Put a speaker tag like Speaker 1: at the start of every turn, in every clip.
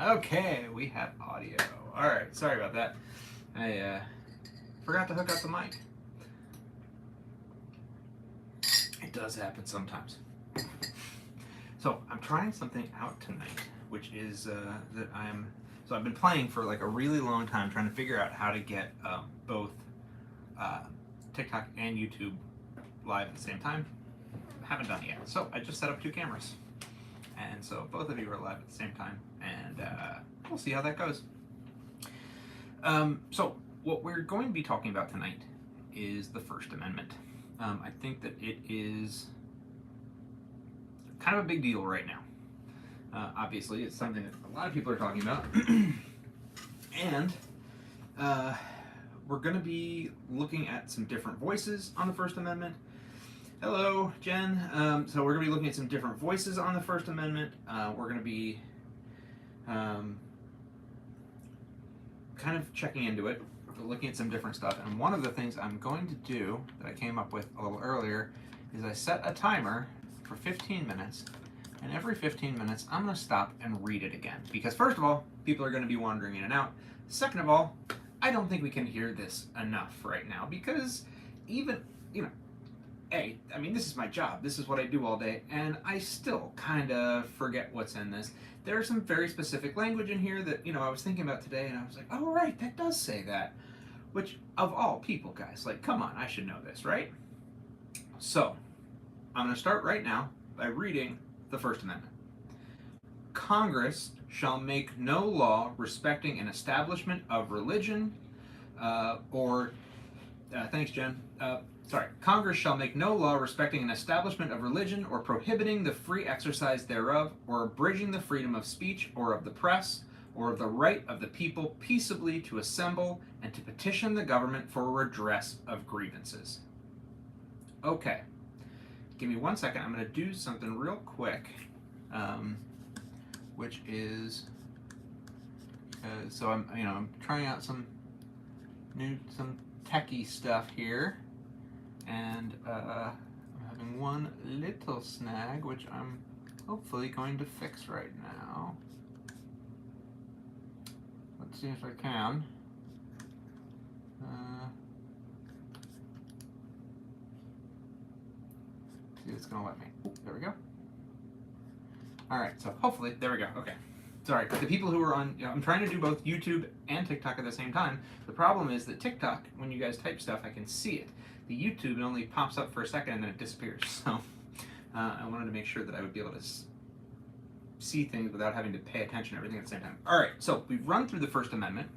Speaker 1: Okay, we have audio. All right, sorry about that. I forgot to hook up the mic. It does happen sometimes. So I'm trying something out tonight, which is that I've been playing for like a really long time, trying to figure out how to get both TikTok and YouTube live at the same time. Haven't done it yet. So I just set up two cameras. And so both of you are live at the same time, and we'll see how that goes. So what we're going to be talking about tonight is the First Amendment. I think that it is kind of a big deal right now. Obviously, it's something that a lot of people are talking about, and we're going to be looking at some different voices on the First Amendment. Hello, Jen. So we're going to be looking at some different voices on the First Amendment. We're going to be kind of checking into it, looking at some different stuff. And one of the things I'm going to do that I came up with a little earlier is I set a timer for 15 minutes. And every 15 minutes, I'm going to stop and read it again. Because first of all, people are going to be wandering in and out. Second of all, I don't think we can hear this enough right now because even, I mean, this is my job. This is what I do all day, and I still kind of forget what's in this. There's some very specific language in here that, I was thinking about today, and I was like, oh, right, that does say that. Which, of all people, guys, like, come on, I should know this, right? So, I'm going to start right now by reading the First Amendment. Congress shall make no law respecting an establishment of religion thanks, Jen. Congress shall make no law respecting an establishment of religion or prohibiting the free exercise thereof or abridging the freedom of speech or of the press or of the right of the people peaceably to assemble and to petition the government for redress of grievances. Okay. Give me 1 second. I'm going to do something real quick, which is so I'm trying out some techie stuff here, and I'm having one little snag which I'm hopefully going to fix right now. Let's see if I can. See if it's gonna let me. There we go. Alright, so hopefully, there we go, okay. Sorry, the people who are on, I'm trying to do both YouTube and TikTok at the same time. The problem is that TikTok, when you guys type stuff, I can see it. The YouTube, it only pops up for a second and then it disappears. So I wanted to make sure that I would be able to see things without having to pay attention to everything at the same time. All right, so we've run through the First Amendment.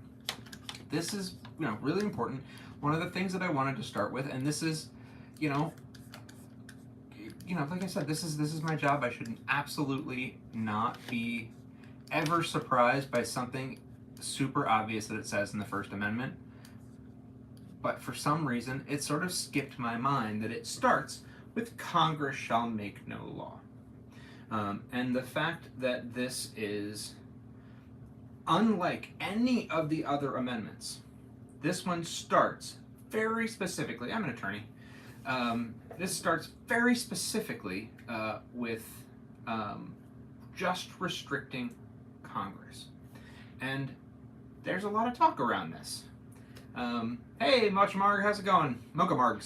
Speaker 1: This is, really important. One of the things that I wanted to start with, and this is, like I said, this is my job. I should absolutely not be ever surprised by something super obvious that it says in the First Amendment, but for some reason it sort of skipped my mind that it starts with Congress shall make no law. And the fact that this is unlike any of the other amendments, this one starts very specifically, I'm an attorney, this starts very specifically with just restricting Congress. And there's a lot of talk around this. Hey, Mochamarg, how's it going? Mochamarg.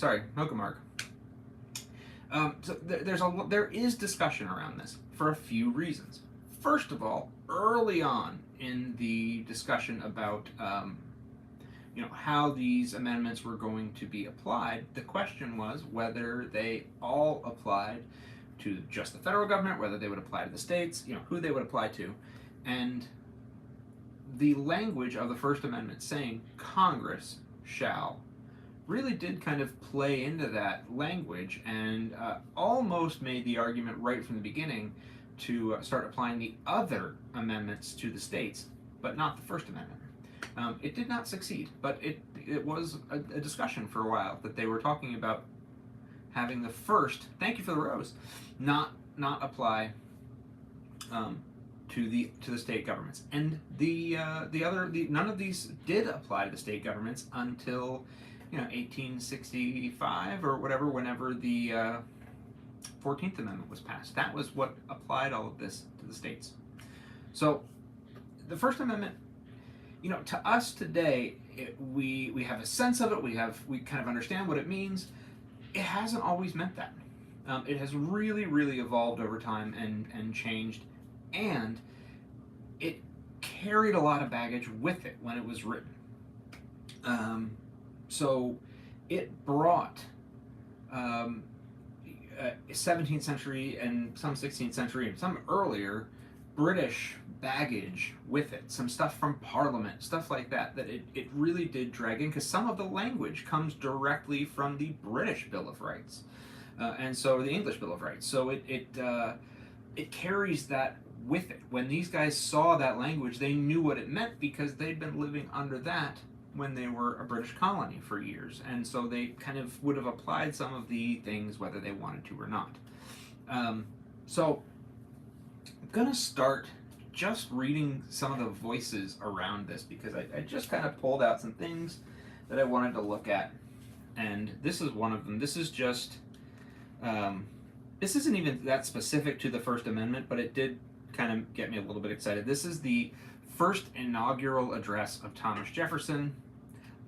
Speaker 1: So there is discussion around this for a few reasons. First of all, early on in the discussion about how these amendments were going to be applied, the question was whether they all applied to just the federal government, whether they would apply to the states, who they would apply to. And the language of the First Amendment saying Congress shall really did kind of play into that language and almost made the argument right from the beginning to start applying the other amendments to the states, but not the First Amendment. It did not succeed, but it was a discussion for a while that they were talking about having the first, thank you for the rose, not apply to the state governments, and none of these did apply to the state governments until 1865 or whatever, whenever the 14th Amendment was passed. That was what applied all of this to the states. So the First Amendment, to us today, we have a sense of it. We kind of understand what it means. It hasn't always meant that. It has really, really evolved over time and changed, and it carried a lot of baggage with it when it was written. So it brought 17th century and some 16th century and some earlier British baggage with it, some stuff from Parliament, stuff like that, that it really did drag in, because some of the language comes directly from the British Bill of Rights, and so the English Bill of Rights. So it carries that with it. When these guys saw that language, they knew what it meant because they'd been living under that when they were a British colony for years, and so they kind of would have applied some of the things whether they wanted to or not. So I'm gonna start just reading some of the voices around this, because I just kind of pulled out some things that I wanted to look at, and this is one of them. This is just this isn't even that specific to the First Amendment, but it did kind of get me a little bit excited. This is the first inaugural address of Thomas Jefferson.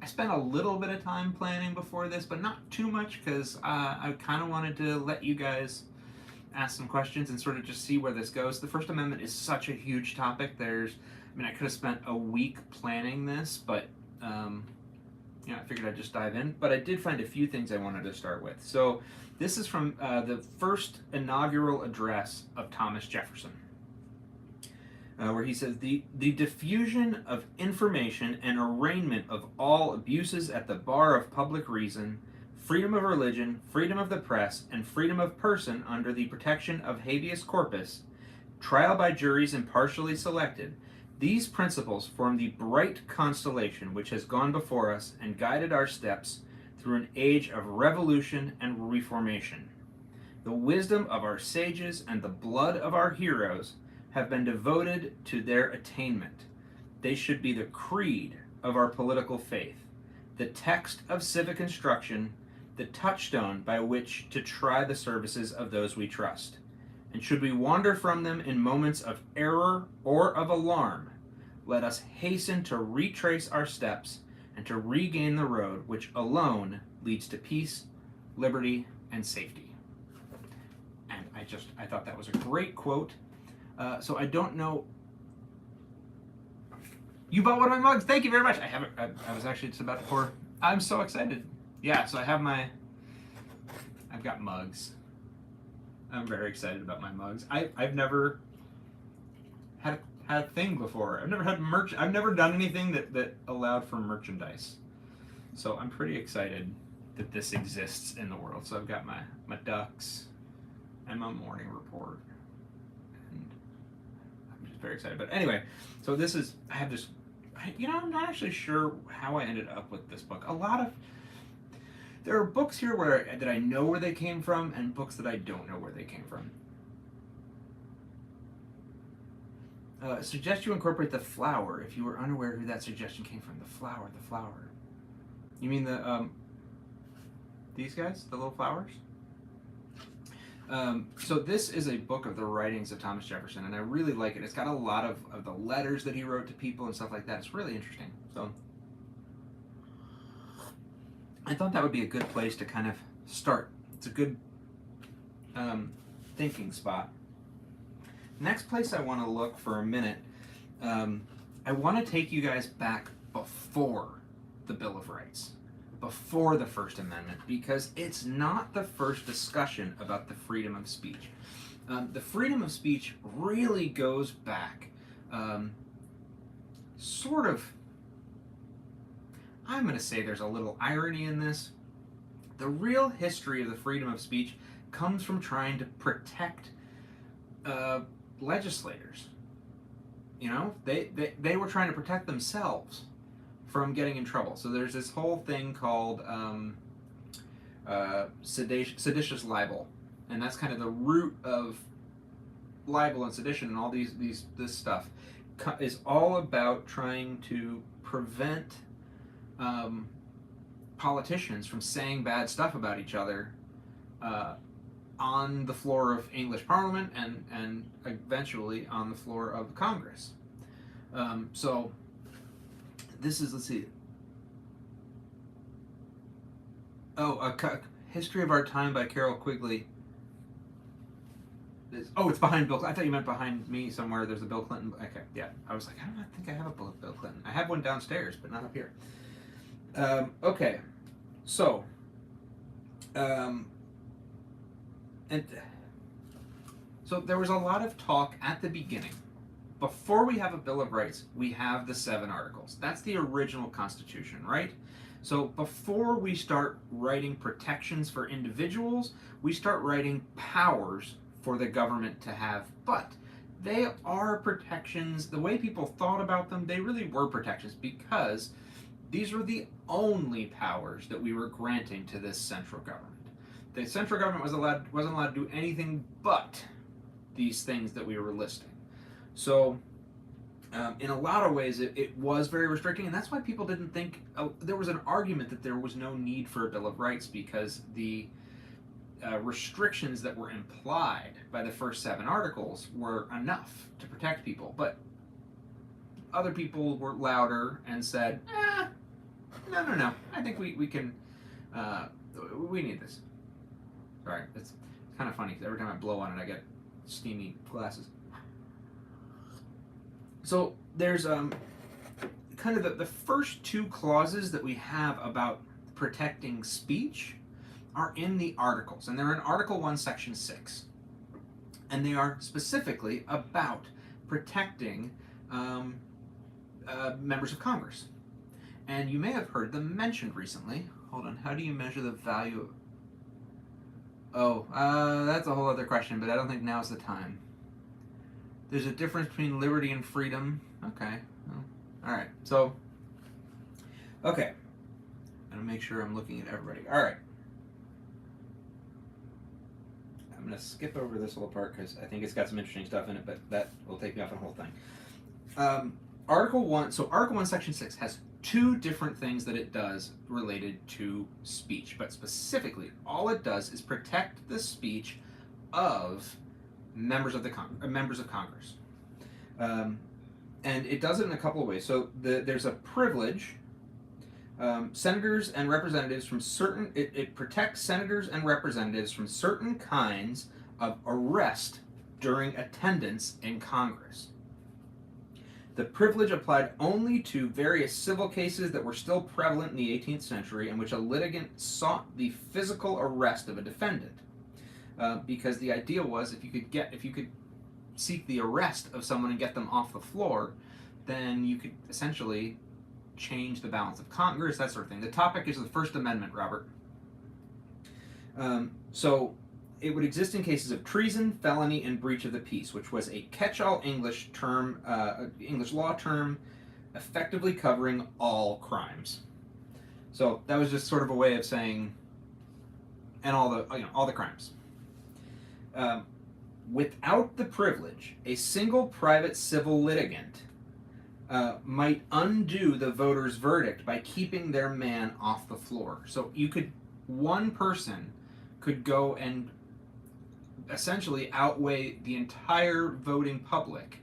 Speaker 1: I spent a little bit of time planning before this, but not too much, because I kind of wanted to let you guys ask some questions and sort of just see where this goes. The First Amendment is such a huge topic. I could have spent a week planning this, but I figured I'd just dive in. But I did find a few things I wanted to start with. So this is from the first inaugural address of Thomas Jefferson, where he says, the diffusion of information and arraignment of all abuses at the bar of public reason, freedom of religion, freedom of the press, and freedom of person under the protection of habeas corpus, trial by juries impartially selected, these principles form the bright constellation which has gone before us and guided our steps through an age of revolution and reformation. The wisdom of our sages and the blood of our heroes have been devoted to their attainment. They should be the creed of our political faith, the text of civic instruction, the touchstone by which to try the services of those we trust. And should we wander from them in moments of error or of alarm, let us hasten to retrace our steps and to regain the road which alone leads to peace, liberty, and safety. And I thought that was a great quote. So I don't know. You bought one of my mugs. Thank you very much. I was actually just about to pour. I'm so excited. Yeah, so I've got mugs. I'm very excited about my mugs. I've never had a thing before. I've never had merch. I've never done anything that allowed for merchandise. So I'm pretty excited that this exists in the world. So I've got my ducks and my morning report. And I'm just very excited. But anyway, so I have this, I'm not actually sure how I ended up with this book. There are books here that I know where they came from, and books that I don't know where they came from. Suggest you incorporate the flower if you were unaware who that suggestion came from. The flower. You mean these guys, the little flowers? So this is a book of the writings of Thomas Jefferson, and I really like it. It's got a lot of the letters that he wrote to people and stuff like that. It's really interesting. So I thought that would be a good place to kind of start. It's a good thinking spot. Next place I want to look for a minute, I want to take you guys back before the Bill of Rights, before the First Amendment, because it's not the first discussion about the freedom of speech. The freedom of speech really goes back sort of, I'm going to say there's a little irony in this. The real history of the freedom of speech comes from trying to protect legislators. They were trying to protect themselves from getting in trouble. So there's this whole thing called seditious libel, and that's kind of the root of libel and sedition, and all this stuff is all about trying to prevent politicians from saying bad stuff about each other on the floor of English Parliament and eventually on the floor of Congress. So this is, let's see. Oh, History of Our Time by Carol Quigley. It's behind Bill. I thought you meant behind me somewhere. There's a Bill Clinton. Okay, yeah. I was like, I don't think I have a book of Bill Clinton. I have one downstairs, but not up here. Okay, so, and so there was a lot of talk at the beginning. Before we have a Bill of Rights, we have the 7 Articles. That's the original Constitution, right? So before we start writing protections for individuals, we start writing powers for the government to have. But they are protections. The way people thought about them, they really were protections because these were the only powers that we were granting to this central government. The central government wasn't allowed to do anything but these things that we were listing. So in a lot of ways, it was very restricting, and that's why people didn't think there was an argument that there was no need for a Bill of Rights because the restrictions that were implied by the first 7 articles were enough to protect people. But other people were louder and said, no, I think we can, we need this. Sorry, it's kind of funny because every time I blow on it, I get steamy glasses. So there's kind of the first 2 clauses that we have about protecting speech are in the Articles, and they're in Article 1, Section 6. And they are specifically about protecting members of Congress. And you may have heard them mentioned recently. Hold on, how do you measure the value of... that's a whole other question, but I don't think now's the time. There's a difference between liberty and freedom. Okay. Well, all right. So, okay. I'm going to make sure I'm looking at everybody. All right. I'm going to skip over this little part because I think it's got some interesting stuff in it, but that will take me off the whole thing. Article 1, so Article 1, Section 6 has 2 different things that it does related to speech, but specifically, all it does is protect the speech of members of Congress, and it does it in a couple of ways. So there's a privilege. Senators and representatives from certain. It protects senators and representatives from certain kinds of arrest during attendance in Congress. The privilege applied only to various civil cases that were still prevalent in the 18th century in which a litigant sought the physical arrest of a defendant. Because the idea was if you could seek the arrest of someone and get them off the floor, then you could essentially change the balance of Congress, that sort of thing. The topic is the First Amendment, Robert. So it would exist in cases of treason, felony, and breach of the peace, which was a catch-all English term, English law term, effectively covering all crimes. So that was just sort of a way of saying, and all the crimes. Without the privilege, a single private civil litigant might undo the voter's verdict by keeping their man off the floor. So one person could go and essentially outweigh the entire voting public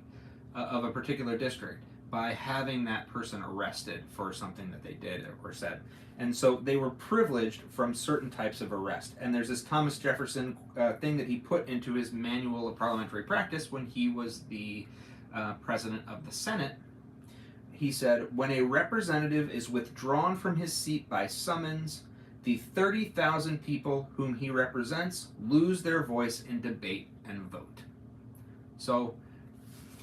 Speaker 1: of a particular district by having that person arrested for something that they did or said. And so they were privileged from certain types of arrest. And there's this Thomas Jefferson thing that he put into his Manual of Parliamentary Practice when he was the president of the Senate. He said, when a representative is withdrawn from his seat by summons, the 30,000 people whom he represents lose their voice in debate and vote. So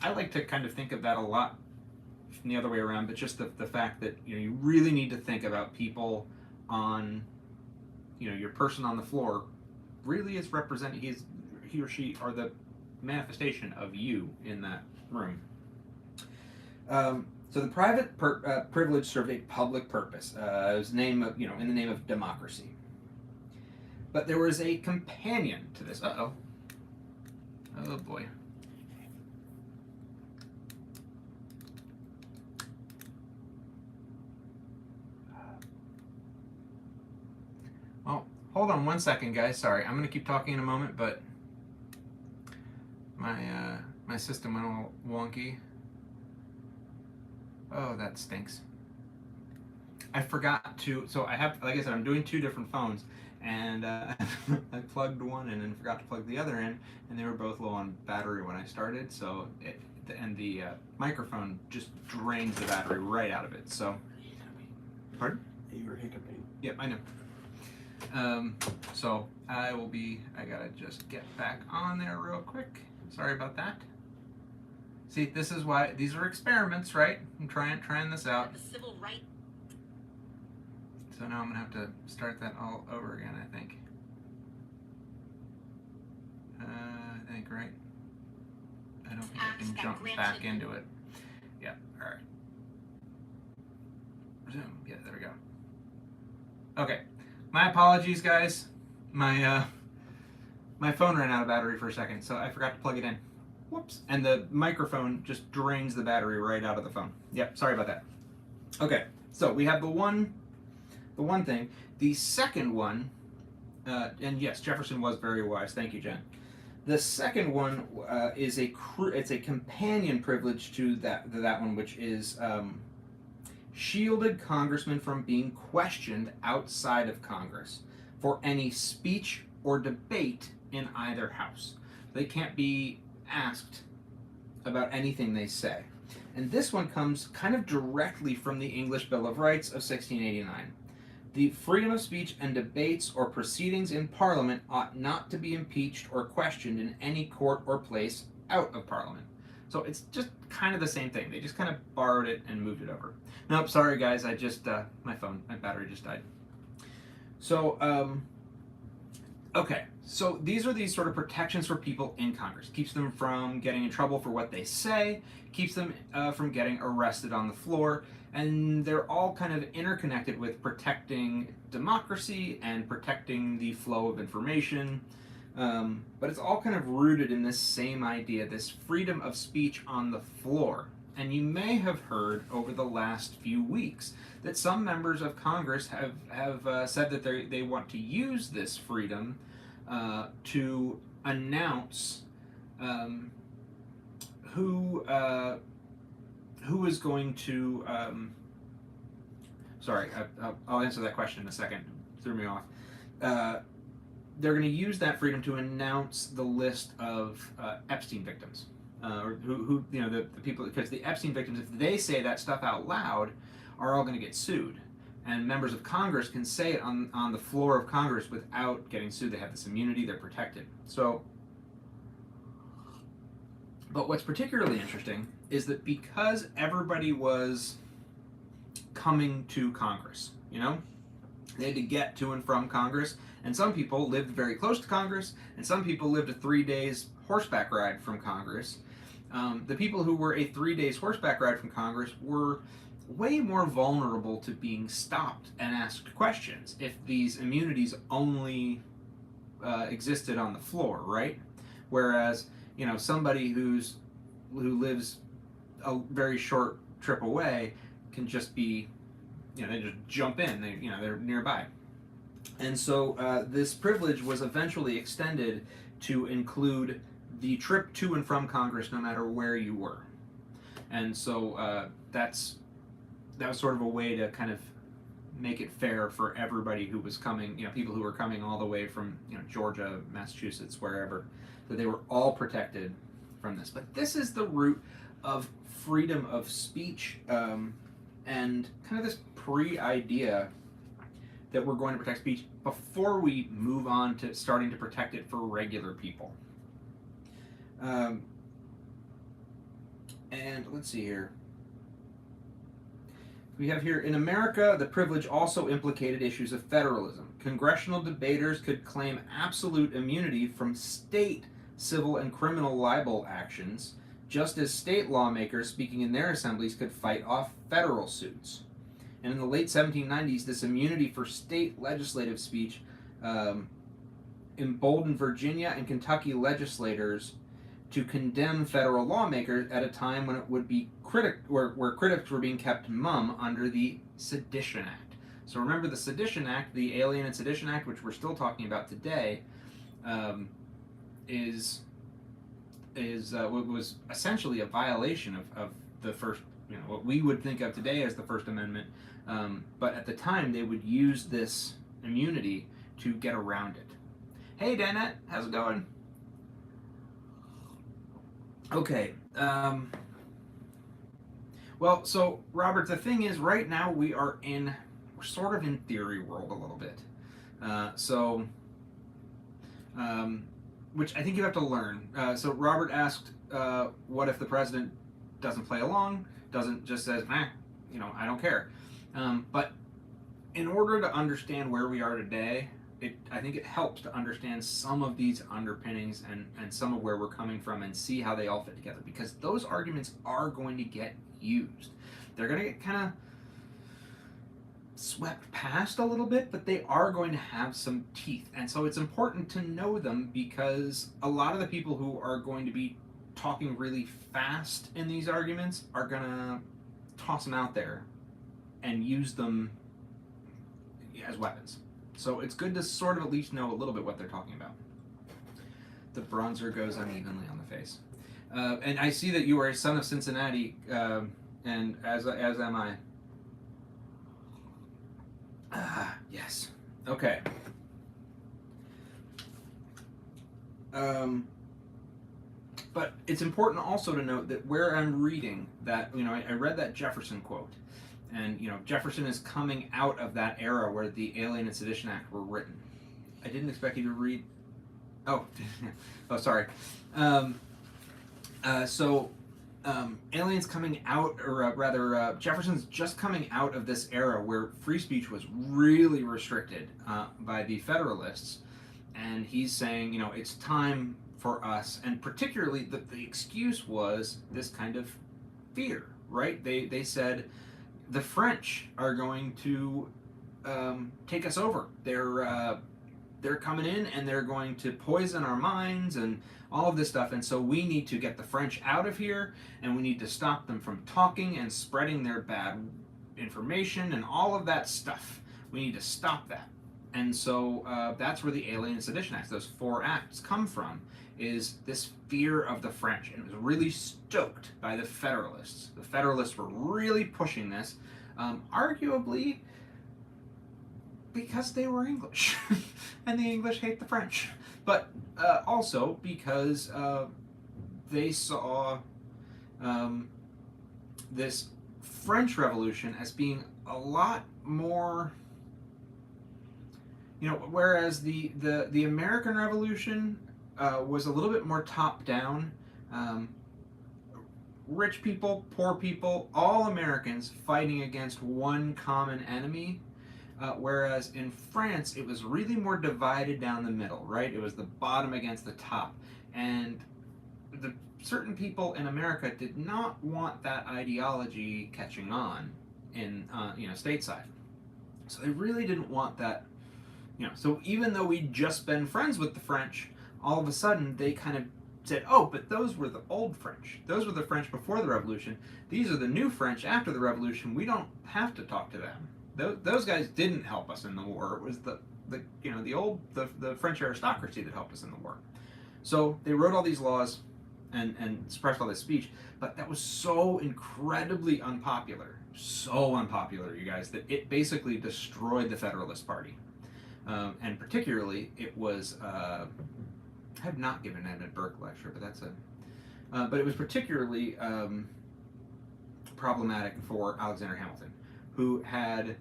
Speaker 1: I like to kind of think of that a lot from the other way around, but just the fact that you really need to think about people on, your person on the floor really is representing, he or she are the manifestation of you in that room. So the private privilege served a public purpose. It was in the name of democracy. But there was a companion to this. Oh boy. Well, hold on one second, guys. Sorry, I'm gonna keep talking in a moment, but my system went all wonky. Oh, that stinks. I forgot to. So I have, like I said, I'm doing two different phones, and I plugged one in and forgot to plug the other in, and they were both low on battery when I started. So the microphone just drains the battery right out of it. So, pardon?
Speaker 2: You were hiccuping.
Speaker 1: Yep, I know. So I gotta just get back on there real quick. Sorry about that. See, this is why these are experiments, right? I'm trying this out.
Speaker 3: The civil rights.
Speaker 1: So now I'm gonna have to start that all over again, I think. I think, right? I don't think I can jump back into it. Yeah, alright. Resume. Yeah, there we go. Okay. My apologies, guys. My phone ran out of battery for a second, so I forgot to plug it in. Whoops. And the microphone just drains the battery right out of the phone. Yep, sorry about that. Okay, so we have the one thing. The second one, and yes, Jefferson was very wise. Thank you, Jen. The second one is it's a companion privilege to that one, which is shielded congressmen from being questioned outside of Congress for any speech or debate in either house. They can't be asked about anything they say. And this one comes kind of directly from the English Bill of Rights of 1689. The freedom of speech and debates or proceedings in Parliament ought not to be impeached or questioned in any court or place out of Parliament. So it's just kind of the same thing. They just kind of borrowed it and moved it over. Nope, sorry guys, I just, my battery just died. So, okay, so these are these sort of protections for people in Congress. Keeps them from getting in trouble for what they say, keeps them from getting arrested on the floor, and they're all kind of interconnected with protecting democracy and protecting the flow of information. But it's all kind of rooted in this same idea, this freedom of speech on the floor. And you may have heard over the last few weeks that some members of Congress have said that they want to use this freedom to announce who is going to. Sorry, I'll answer that question in a second. Threw me off. They're going to use that freedom to announce the list of Epstein victims, or who the people, because the Epstein victims, if they say that stuff out loud, are all going to get sued, and members of Congress can say it on the floor of Congress without getting sued. They have this immunity; they're protected. So, but what's particularly interesting is that because everybody was coming to Congress, they had to get to and from Congress. And some people lived very close to Congress, and some people lived a 3 days horseback ride from Congress. The people who were a 3 days horseback ride from Congress were way more vulnerable to being stopped and asked questions if these immunities only existed on the floor, right? Whereas, somebody who lives a very short trip away can just be, they just jump in. They're nearby. And so this privilege was eventually extended to include the trip to and from Congress, no matter where you were. And so that was sort of a way to kind of make it fair for everybody who was coming, people who were coming all the way from Georgia, Massachusetts, wherever, that they were all protected from this. But this is the root of freedom of speech and kind of this pre-idea that we're going to protect speech before we move on to starting to protect it for regular people. And let's see here. We have here, in America, the privilege also implicated issues of federalism. Congressional debaters could claim absolute immunity from state civil and criminal libel actions, just as state lawmakers speaking in their assemblies could fight off federal suits. And in the late 1790s, this immunity for state legislative speech emboldened Virginia and Kentucky legislators to condemn federal lawmakers at a time when it would be where critics were being kept mum under the Sedition Act. So remember the Sedition Act, the Alien and Sedition Act, which we're still talking about today, was essentially a violation of the first what we would think of today as the First Amendment. But at the time, they would use this immunity to get around it. Hey, Danette, how's it going? Okay. Well, so Robert, the thing is, right now we're sort of in theory world a little bit. So, which I think you have to learn. So Robert asked, what if the president doesn't play along, doesn't just says, I don't care. But in order to understand where we are today, I think it helps to understand some of these underpinnings and some of where we're coming from and see how they all fit together, because those arguments are going to get used. They're going to get kind of swept past a little bit, but they are going to have some teeth. And so it's important to know them, because a lot of the people who are going to be talking really fast in these arguments are going to toss them out there and use them as weapons. So it's good to sort of at least know a little bit what they're talking about. The bronzer goes unevenly on the face. And I see that you are a son of Cincinnati, and as am I. Yes. Okay. But it's important also to note that where I'm reading that, I read that Jefferson quote, and Jefferson is coming out of that era where the Alien and Sedition Act were written. I didn't expect you to read. Oh, sorry. Alien's coming out, or rather, Jefferson's just coming out of this era where free speech was really restricted by the Federalists, and he's saying, it's time for us, and particularly the excuse was this kind of fear, right? They said the French are going to take us over. They're coming in and they're going to poison our minds and all of this stuff, and so we need to get the French out of here, and we need to stop them from talking and spreading their bad information and all of that stuff. We need to stop that. And so that's where the Alien and Sedition Acts, those 4 acts, come from, is this fear of the French. And it was really stoked by the Federalists. The Federalists were really pushing this, arguably because they were English, and the English hate the French. But also because they saw this French Revolution as being a lot more, whereas the American Revolution was a little bit more top-down. Rich people, poor people, all Americans fighting against one common enemy. Whereas in France, it was really more divided down the middle, right? It was the bottom against the top. And the certain people in America did not want that ideology catching on in, stateside. So they really didn't want that, So even though we'd just been friends with the French, all of a sudden they kind of said, oh, but those were the old French. Those were the French before the Revolution. These are the new French after the Revolution. We don't have to talk to them. Those guys didn't help us in the war. It was the French aristocracy that helped us in the war. So they wrote all these laws and suppressed all this speech, but that was so incredibly unpopular, you guys, that it basically destroyed the Federalist Party. And particularly, it was I have not given an Edmund Burke lecture, but it was particularly problematic for Alexander Hamilton, who had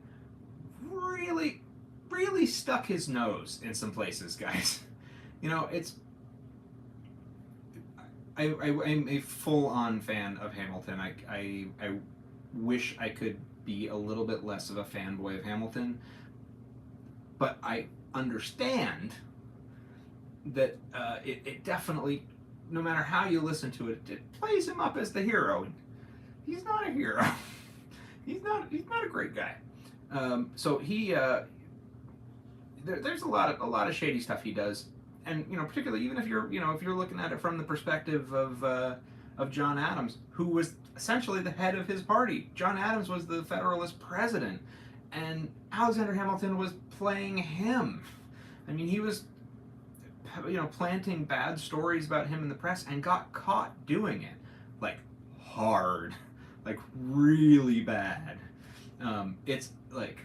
Speaker 1: really, really stuck his nose in some places, guys. I'm a full-on fan of Hamilton. I wish I could be a little bit less of a fanboy of Hamilton, but I understand that it definitely, no matter how you listen to it, it plays him up as the hero. He's not a hero. He's not a great guy. So he there's a lot of shady stuff he does, and particularly even if you're looking at it from the perspective of John Adams, who was essentially the head of his party. John Adams was the Federalist president, and Alexander Hamilton was playing him. I mean, he was planting bad stories about him in the press and got caught doing it, like hard. like really bad. It's like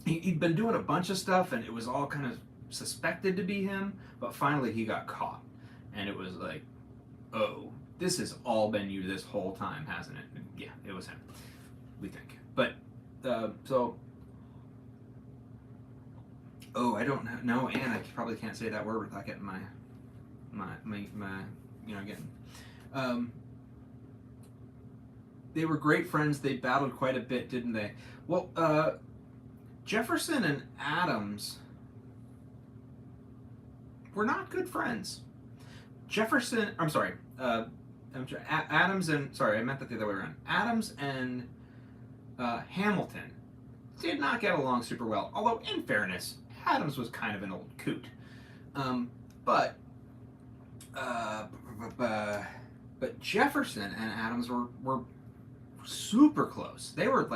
Speaker 1: he'd been doing a bunch of stuff, and it was all kind of suspected to be him, but finally he got caught, and it was like, oh, this has all been you this whole time, hasn't it? And yeah, it was him, we think. But so, oh, I don't know, and I probably can't say that word without getting my getting. They were great friends. They battled quite a bit, didn't they? Well, Jefferson and Adams were not good friends. Jefferson, I'm sorry, Adams and, sorry, I meant that the other way around. Adams and Hamilton did not get along super well. Although, in fairness, Adams was kind of an old coot. But Jefferson and Adams were super close. They were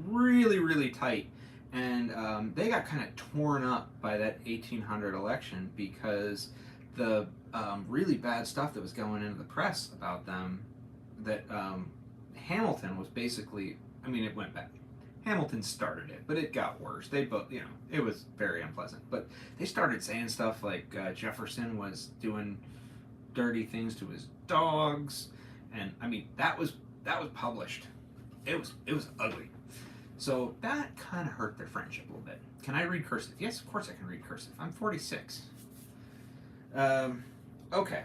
Speaker 1: really, really tight, and they got kind of torn up by that 1800 election because the really bad stuff that was going into the press about them, that Hamilton was basically, I mean, it went back. Hamilton started it, but it got worse. They both, it was very unpleasant. But they started saying stuff like Jefferson was doing dirty things to his dogs, and I mean that was published. It was ugly. So that kind of hurt their friendship a little bit. Can I read cursive? Yes, of course I can read cursive. I'm 46. Okay.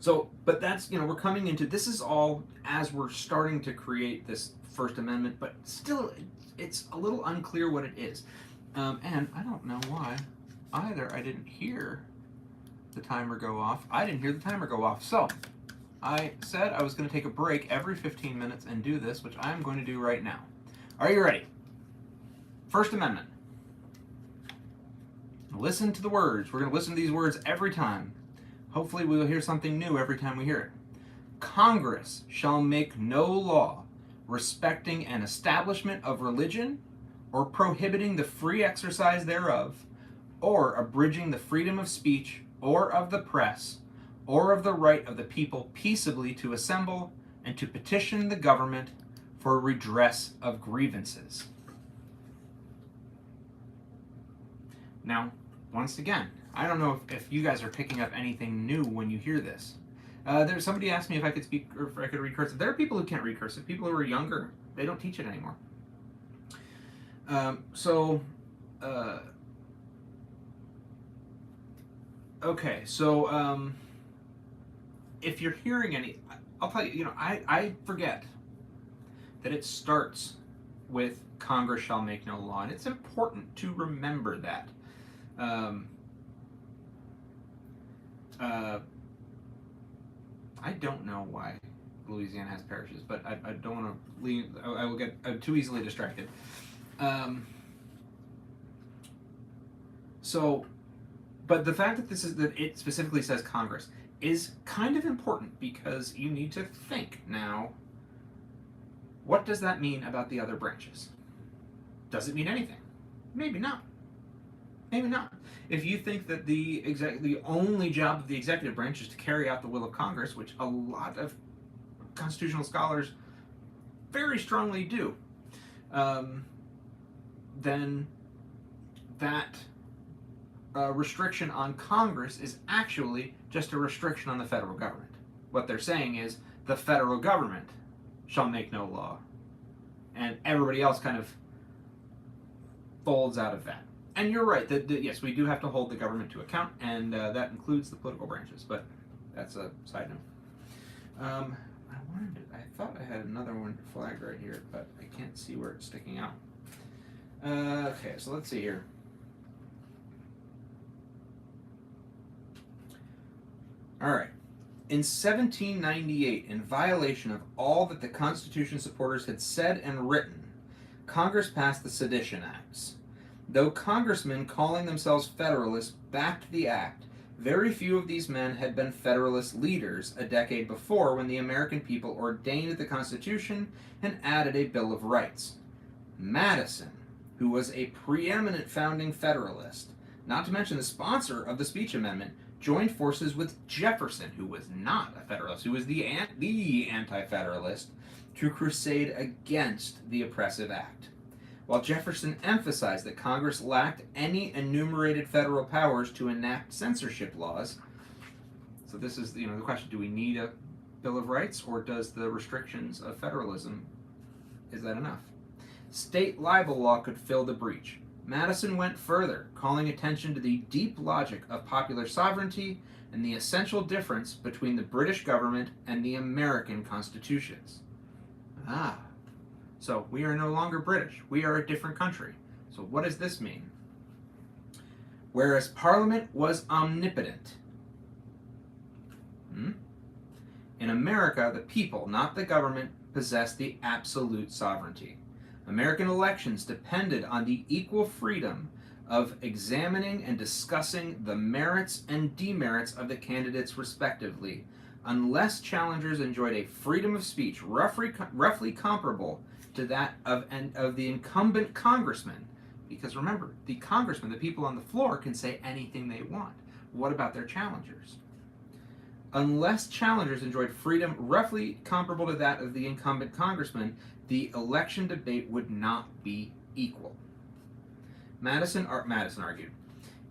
Speaker 1: So, but that's, we're coming into, this is all as we're starting to create this First Amendment, but still, it's a little unclear what it is. And I don't know why either. I didn't hear the timer go off. I didn't hear the timer go off. So, I said I was going to take a break every 15 minutes and do this, which I'm going to do right now. Are you ready? First Amendment. Listen to the words. We're going to listen to these words every time. Hopefully we'll hear something new every time we hear it. Congress shall make no law respecting an establishment of religion or prohibiting the free exercise thereof, or abridging the freedom of speech or of the press, or of the right of the people peaceably to assemble and to petition the government for redress of grievances. Now, once again, I don't know if you guys are picking up anything new when you hear this. There's somebody asked me if I could speak or if I could read cursive. There are people who can't read cursive. People who are younger, they don't teach it anymore. Okay, so if you're hearing any, I'll tell you, I forget that it starts with Congress shall make no law, and it's important to remember that. I don't know why Louisiana has parishes, but I don't want to leave. I will get too easily distracted. But the fact that it specifically says Congress is kind of important because you need to think now. What does that mean about the other branches? Does it mean anything? Maybe not. Maybe not. If you think that the only job of the executive branch is to carry out the will of Congress, which a lot of constitutional scholars very strongly do, then that restriction on Congress is actually just a restriction on the federal government. What they're saying is the federal government shall make no law, and everybody else kind of folds out of that. And you're right, that yes, we do have to hold the government to account, and that includes the political branches, but that's a side note. I thought I had another one flagged right here, but I can't see where it's sticking out. Okay, so let's see here. All right. In 1798, in violation of all that the Constitution supporters had said and written, Congress passed the Sedition Acts. Though congressmen calling themselves Federalists backed the act, very few of these men had been Federalist leaders a decade before when the American people ordained the Constitution and added a Bill of Rights. Madison, who was a preeminent founding Federalist, not to mention the sponsor of the Speech Amendment, joined forces with Jefferson, who was not a Federalist, who was the anti-Federalist, to crusade against the oppressive act. While Jefferson emphasized that Congress lacked any enumerated federal powers to enact censorship laws, so this is the question: do we need a Bill of Rights, or does the restrictions of federalism, is that enough? State libel law could fill the breach. Madison went further, calling attention to the deep logic of popular sovereignty and the essential difference between the British government and the American constitutions. So we are no longer British. We are a different country. So what does this mean? Whereas Parliament was omnipotent. In America, the people, not the government, possessed the absolute sovereignty. American elections depended on the equal freedom of examining and discussing the merits and demerits of the candidates respectively, unless challengers enjoyed a freedom of speech roughly comparable to that of the incumbent congressman. Because remember, the congressmen, the people on the floor, can say anything they want. What about their challengers? Unless challengers enjoyed freedom roughly comparable to that of the incumbent congressman, the election debate would not be equal. Madison argued,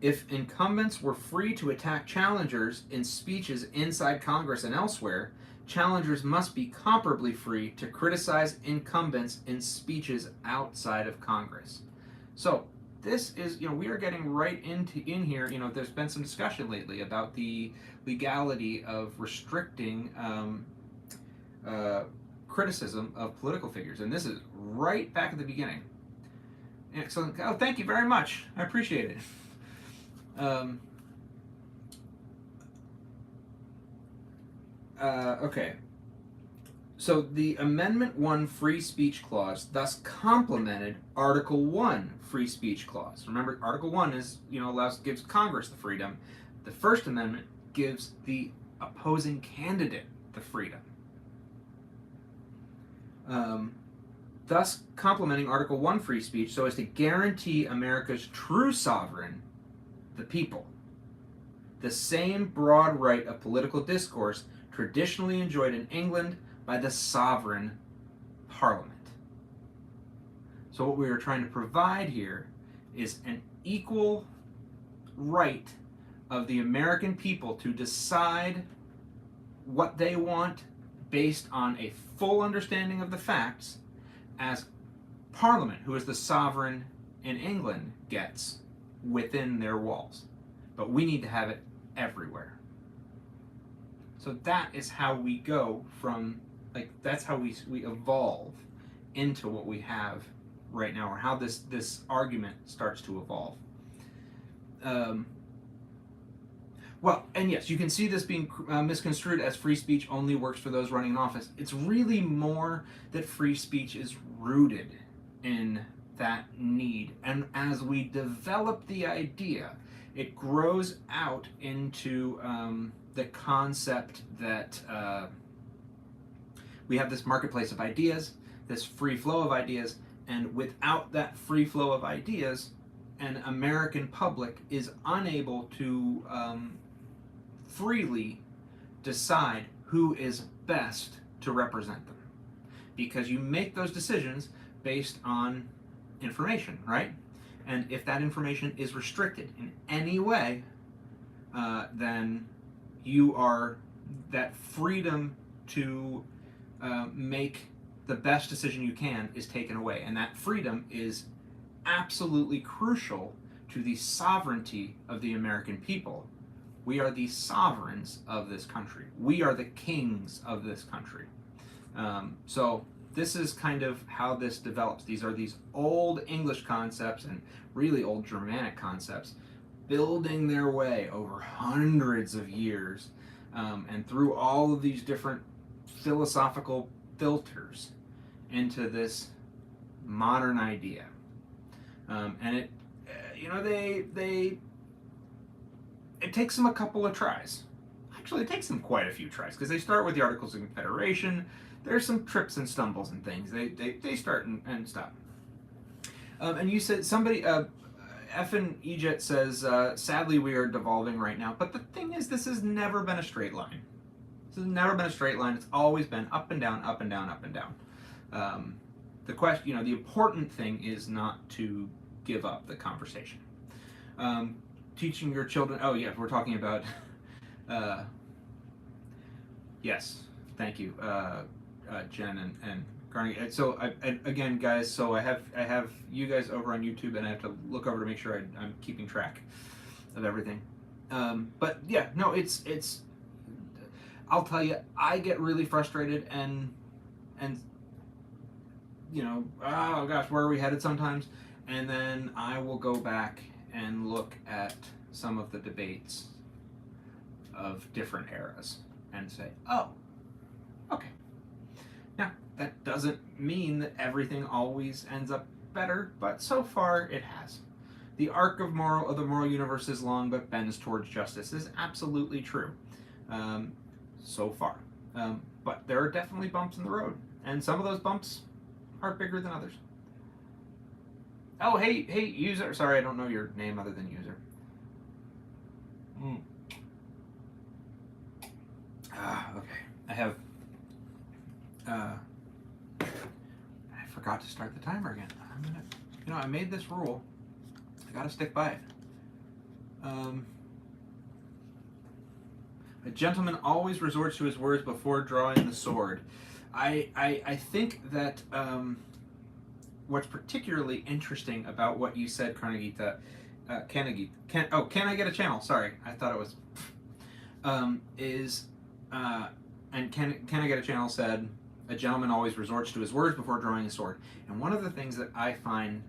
Speaker 1: if incumbents were free to attack challengers in speeches inside Congress and elsewhere, challengers must be comparably free to criticize incumbents in speeches outside of Congress. So this is, we are getting right in here. There's been some discussion lately about the legality of restricting criticism of political figures, and this is right back at the beginning. Excellent. Oh, thank you very much. I appreciate it. Okay. So the Amendment 1 Free Speech Clause thus complemented Article 1 Free Speech Clause. Remember, Article 1 gives Congress the freedom. The First Amendment gives the opposing candidate the freedom. Thus complementing Article 1 free speech so as to guarantee America's true sovereign, the people, the same broad right of political discourse traditionally enjoyed in England by the sovereign Parliament. So what we are trying to provide here is an equal right of the American people to decide what they want based on a full understanding of the facts, as Parliament, who is the sovereign in England, gets within their walls. But we need to have it everywhere. So that is how we go from, that's how we evolve into what we have right now, or how this argument starts to evolve. Well, and yes, you can see this being misconstrued as free speech only works for those running in office. It's really more that free speech is rooted in that need. And as we develop the idea, it grows out into the concept that we have this marketplace of ideas, this free flow of ideas, and without that free flow of ideas, an American public is unable to freely decide who is best to represent them. Because you make those decisions based on information, right? And if that information is restricted in any way, then that freedom to make the best decision you can is taken away. And that freedom is absolutely crucial to the sovereignty of the American people. We are the sovereigns of this country. We are the kings of this country. So this is kind of how this develops. These are these old English concepts and really old Germanic concepts building their way over hundreds of years and through all of these different philosophical filters into this modern idea. And it, it takes them a couple of tries. Actually, it takes them quite a few tries, because they start with the Articles of Confederation. There's some trips and stumbles and things. They start and stop. And you said somebody, Effin Egypt says, sadly we are devolving right now. But the thing is, this has never been a straight line. This has never been a straight line. It's always been up and down, up and down, up and down. The question, the important thing is not to give up the conversation. Teaching your children. Oh yeah, we're talking about. Yes, thank you, Jen and Carnegie. So again, guys. So I have you guys over on YouTube, and I have to look over to make sure I'm keeping track of everything. But yeah, no, it's. I'll tell you, I get really frustrated and oh gosh, where are we headed sometimes? And then I will go back and look at some of the debates of different eras and say, oh, okay. Now, that doesn't mean that everything always ends up better, but so far it has. The arc of the moral universe is long, but bends towards justice is absolutely true. So far. But there are definitely bumps in the road, and some of those bumps are bigger than others. Oh, hey, user. Sorry, I don't know your name other than user. Okay. I have. I forgot to start the timer again. I'm gonna. I made this rule. I gotta stick by it. A gentleman always resorts to his words before drawing the sword. I think that what's particularly interesting about what you said, Kanagita, can I get a channel? Sorry, I thought it was. And can I get a channel said, a gentleman always resorts to his words before drawing a sword. And one of the things that I find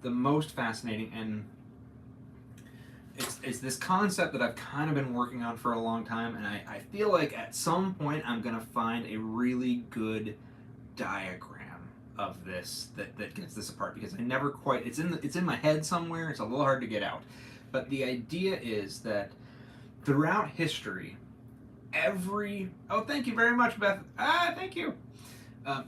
Speaker 1: the most fascinating, and it's this concept that I've kind of been working on for a long time, and I feel like at some point I'm going to find a really good diagram of this that gets this apart, because I never quite, it's in my head somewhere, it's a little hard to get out. But the idea is that throughout history, thank you very much, Beth. Thank you.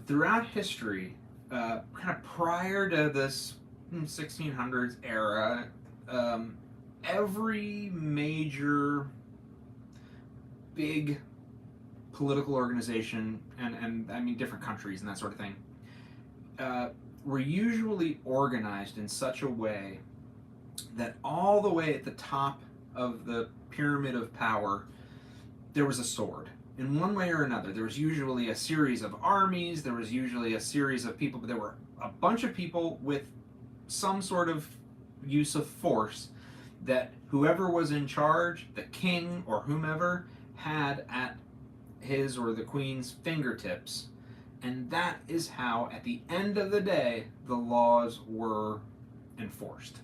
Speaker 1: Throughout history, kind of prior to this 1600s era, every major big political organization, and I mean different countries and that sort of thing, were usually organized in such a way that all the way at the top of the pyramid of power, there was a sword. In one way or another, there was usually a series of armies, there was usually a series of people, but there were a bunch of people with some sort of use of force that whoever was in charge, the king or whomever, had at his or the queen's fingertips. And that is how, at the end of the day, the laws were enforced.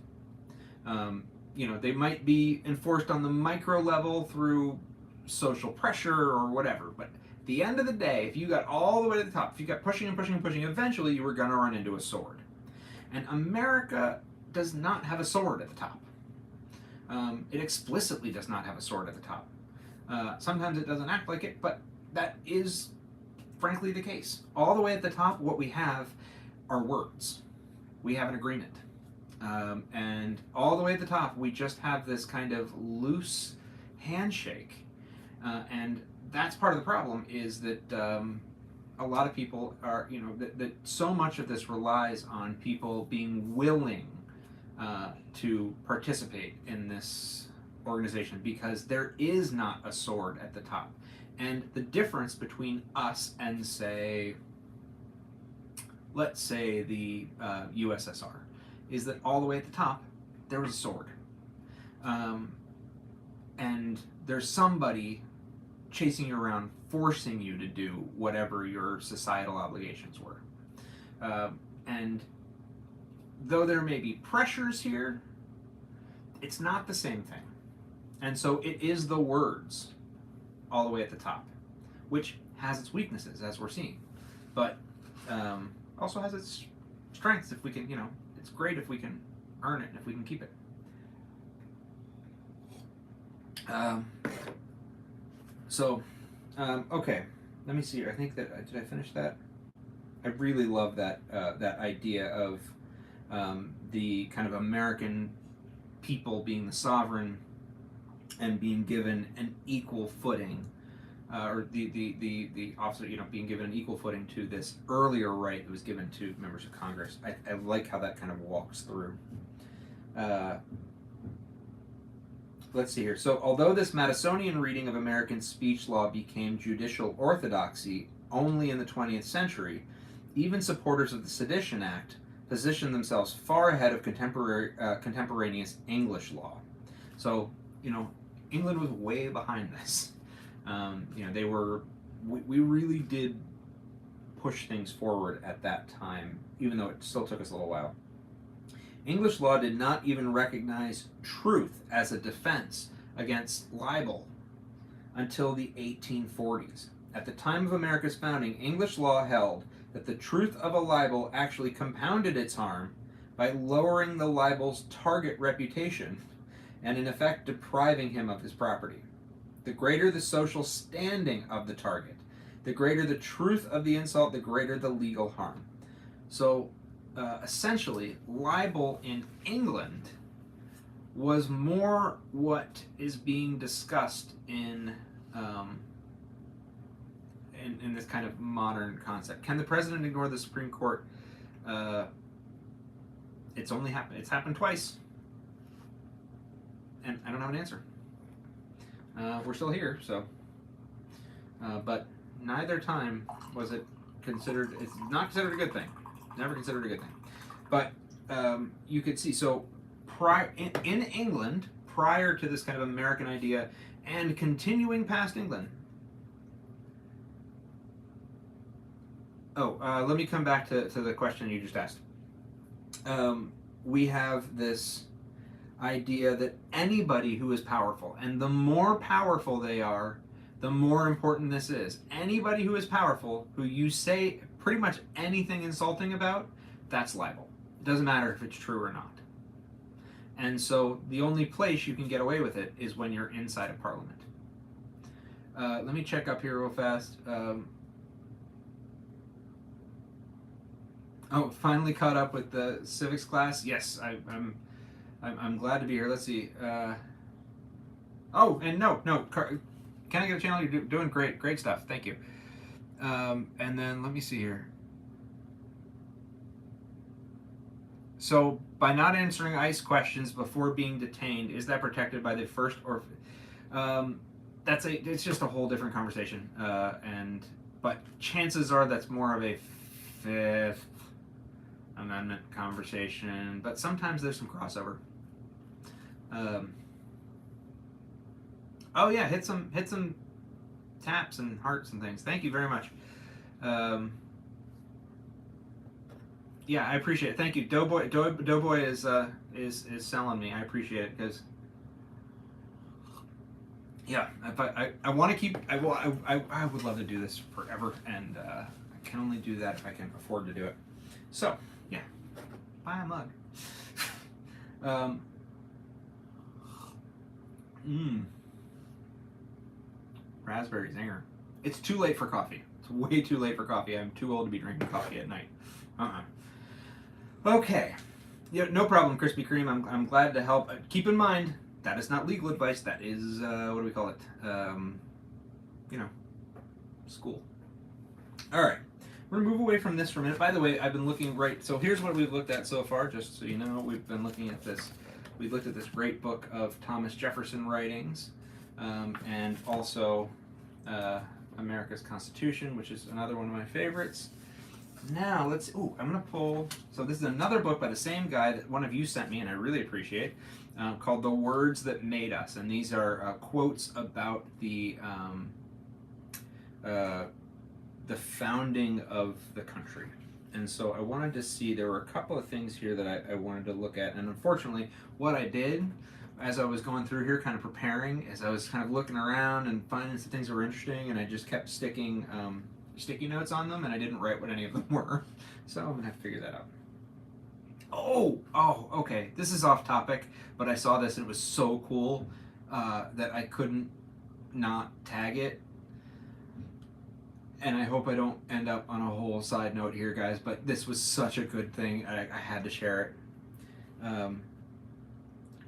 Speaker 1: They might be enforced on the micro level through social pressure or whatever, but at the end of the day, if you got all the way to the top, if you got pushing and pushing and pushing, eventually you were going to run into a sword. And America does not have a sword at the top. It explicitly does not have a sword at the top. Sometimes it doesn't act like it, but that is frankly the case. All the way at the top, what we have are words. We have an agreement. And all the way at the top, we just have this kind of loose handshake. And that's part of the problem, is that a lot of people are, that so much of this relies on people being willing to participate in this organization, because there is not a sword at the top. And the difference between us and, let's say the USSR, is that all the way at the top, there was a sword. And there's somebody chasing you around, forcing you to do whatever your societal obligations were. And though there may be pressures here, it's not the same thing. And so it is the words all the way at the top, which has its weaknesses, as we're seeing, but also has its strengths if we can, it's great if we can earn it and if we can keep it. Okay, let me see here. I think that, did I finish that? I really love that idea of the kind of American people being the sovereign and being given an equal footing, or the officer, being given an equal footing to this earlier right that was given to members of Congress. I like how that kind of walks through. Let's see here. So, although this Madisonian reading of American speech law became judicial orthodoxy only in the 20th century, even supporters of the Sedition Act positioned themselves far ahead of contemporaneous English law. So, England was way behind this. They were. We really did push things forward at that time, even though it still took us a little while. English law did not even recognize truth as a defense against libel until the 1840s. At the time of America's founding, English law held that the truth of a libel actually compounded its harm by lowering the libel's target reputation and in effect depriving him of his property. The greater the social standing of the target, the greater the truth of the insult, the greater the legal harm. So, essentially, libel in England was more what is being discussed in this kind of modern concept. Can the president ignore the Supreme Court? It's happened twice, and I don't have an answer. We're still here, so. But neither time was it considered. It's not considered a good thing. Never considered a good thing. But you could see, so in England, prior to this kind of American idea, and continuing past England. Let me come back to the question you just asked. We have this idea that anybody who is powerful, and the more powerful they are, the more important this is. Anybody who is powerful, who you say pretty much anything insulting about, that's libel. It doesn't matter if it's true or not. And so the only place you can get away with it is when you're inside of Parliament. Let me check up here real fast. Finally caught up with the civics class. Yes, I'm glad to be here. Let's see. Can I get a channel? You're doing great stuff. Thank you. And then let me see here. So, by not answering ICE questions before being detained, is that protected by the first or? It's just a whole different conversation. But chances are that's more of a Fifth Amendment conversation. But sometimes there's some crossover. Hit some taps and hearts and things. Thank you very much. I appreciate it. Thank you. Doughboy is selling me. I appreciate it because if I want to keep I would love to do this forever, and I can only do that if I can afford to do it. So buy a mug. Raspberry zinger. It's too late for coffee. It's way too late for coffee. I'm too old to be drinking coffee at night. Okay. No problem, Krispy Kreme. I'm glad to help. Keep in mind, that is not legal advice. That is, what do we call it? School. All right. We're going to move away from this for a minute. By the way, I've been looking so here's what we've looked at so far, just so you know. We've been looking at this. We've looked at this great book of Thomas Jefferson writings, and also America's Constitution, which is another one of my favorites. Now, I'm going to pull, so this is another book by the same guy that one of you sent me, and I really appreciate, called The Words That Made Us. And these are quotes about the founding of the country. And so I wanted to see, there were a couple of things here that I wanted to look at. And unfortunately, what I did as I was going through here, kind of preparing, as I was kind of looking around and finding some things that were interesting, and I just kept sticking sticky notes on them, and I didn't write what any of them were. So I'm going to have to figure that out. Okay. This is off topic, but I saw this and it was so cool that I couldn't not tag it. And I hope I don't end up on a whole side note here, guys, but this was such a good thing. I had to share it.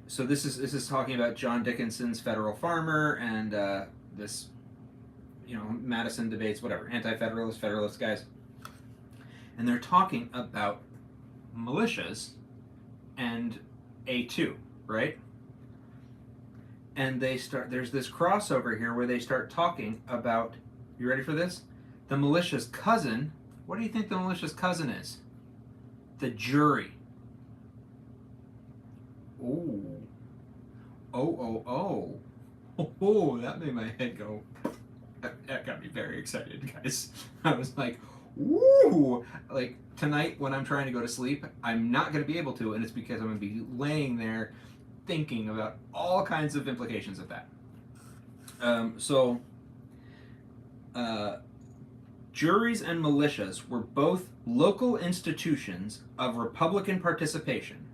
Speaker 1: So this is talking about John Dickinson's Federal Farmer and this, Madison debates, whatever, anti-federalist, federalist guys, and they're talking about militias and A2, right? And there's this crossover here where they start talking about, you ready for this? The militia's cousin. What do you think the militia's cousin is? The jury. Ooh. Oh. Oh, that made my head go. That got me very excited, guys. I was like, ooh. Like, tonight when I'm trying to go to sleep, I'm not going to be able to, and it's because I'm going to be laying there thinking about all kinds of implications of that. Juries and militias were both local institutions of Republican participation.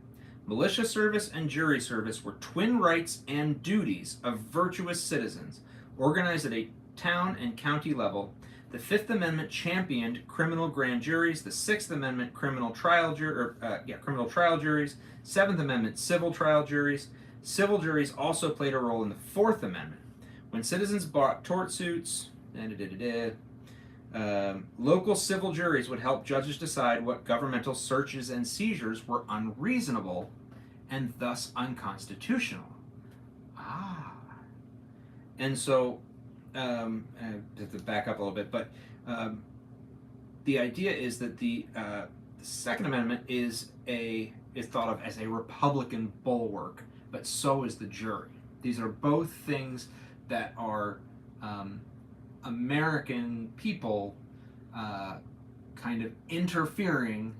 Speaker 1: Militia service and jury service were twin rights and duties of virtuous citizens, organized at a town and county level. The Fifth Amendment championed criminal grand juries. The Sixth Amendment criminal trial juries. Seventh Amendment civil trial juries. Civil juries also played a role in the Fourth Amendment. When citizens brought tort suits, local civil juries would help judges decide what governmental searches and seizures were unreasonable and thus unconstitutional. And so, I have to back up a little bit, but the idea is that the Second Amendment is thought of as a Republican bulwark, but so is the jury. These are both things that are American people kind of interfering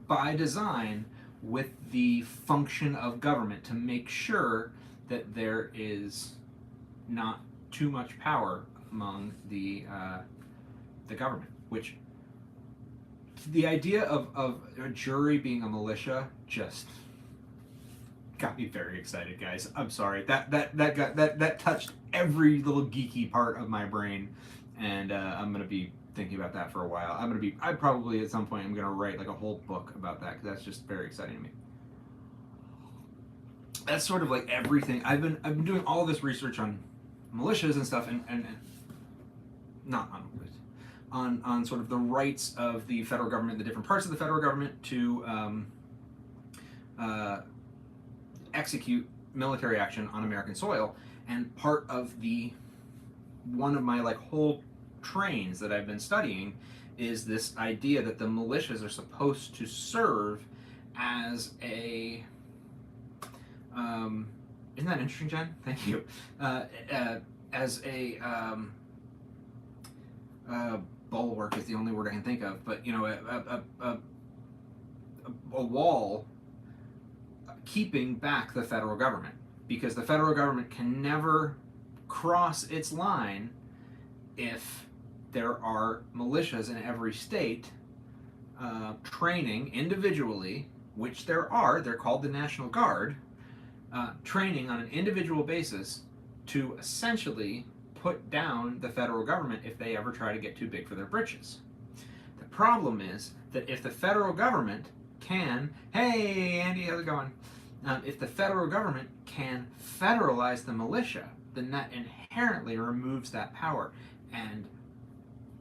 Speaker 1: by design with the function of government to make sure that there is not too much power among the government. Which the idea of a jury being a militia just got me very excited, guys. I'm sorry. That touched every little geeky part of my brain, and I'm gonna be thinking about that for a while. I probably at some point I'm gonna write like a whole book about that, because that's just very exciting to me. That's sort of like everything. I've been doing all this research on militias and stuff, and not on sort of the rights of the federal government, the different parts of the federal government to execute military action on American soil. And part of one of my like whole trains that I've been studying is this idea that the militias are supposed to serve as a isn't that interesting, Jen? Thank you. As a bulwark is the only word I can think of, but a wall keeping back the federal government, because the federal government can never cross its line if there are militias in every state training individually, which there are. They're called the National Guard, training on an individual basis to essentially put down the federal government if they ever try to get too big for their britches. The problem is that if the federal government can, hey Andy, how's it going? If the federal government can federalize the militia, then that inherently removes that power. And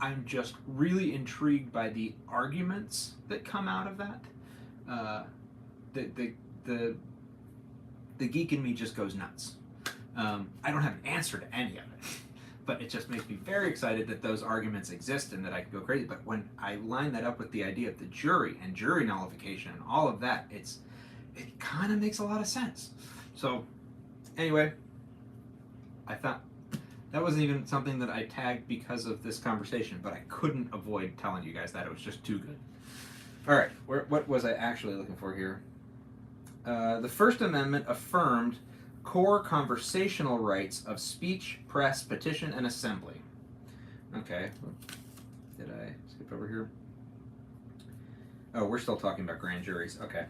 Speaker 1: I'm just really intrigued by the arguments that come out of that. The geek in me just goes nuts. I don't have an answer to any of it, but it just makes me very excited that those arguments exist and that I could go crazy. But when I line that up with the idea of the jury and jury nullification and all of that, it kind of makes a lot of sense. So anyway, I thought that wasn't even something that I tagged because of this conversation, but I couldn't avoid telling you guys that. It was just too good. All right, what was I actually looking for here? The First Amendment affirmed core conversational rights of speech, press, petition, and assembly. Okay, did I skip over here? Oh, we're still talking about grand juries. Okay.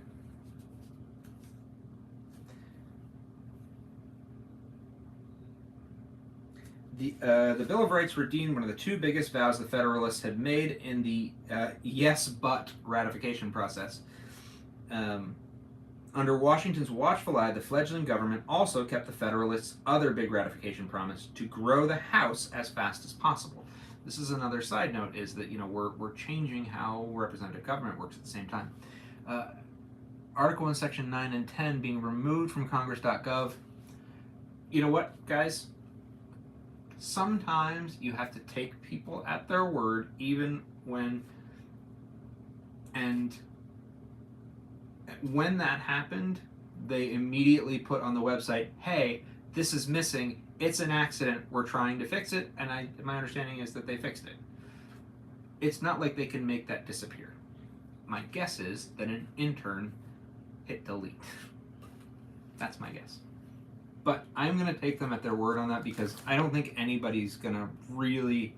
Speaker 1: The Bill of Rights redeemed one of the two biggest vows the Federalists had made in the yes but ratification process. On Under Washington's watchful eye, the fledgling government also kept the Federalists' other big ratification promise to grow the House as fast as possible. This is another side note, is that we're changing how representative government works at the same time. Article in Section 9 and 10 being removed from Congress.gov. You know what, guys? Sometimes you have to take people at their word, even when that happened, they immediately put on the website, hey, this is missing, it's an accident, we're trying to fix it, and my understanding is that they fixed it. It's not like they can make that disappear. My guess is that an intern hit delete. That's my guess. But I'm going to take them at their word on that, because I don't think anybody's going to really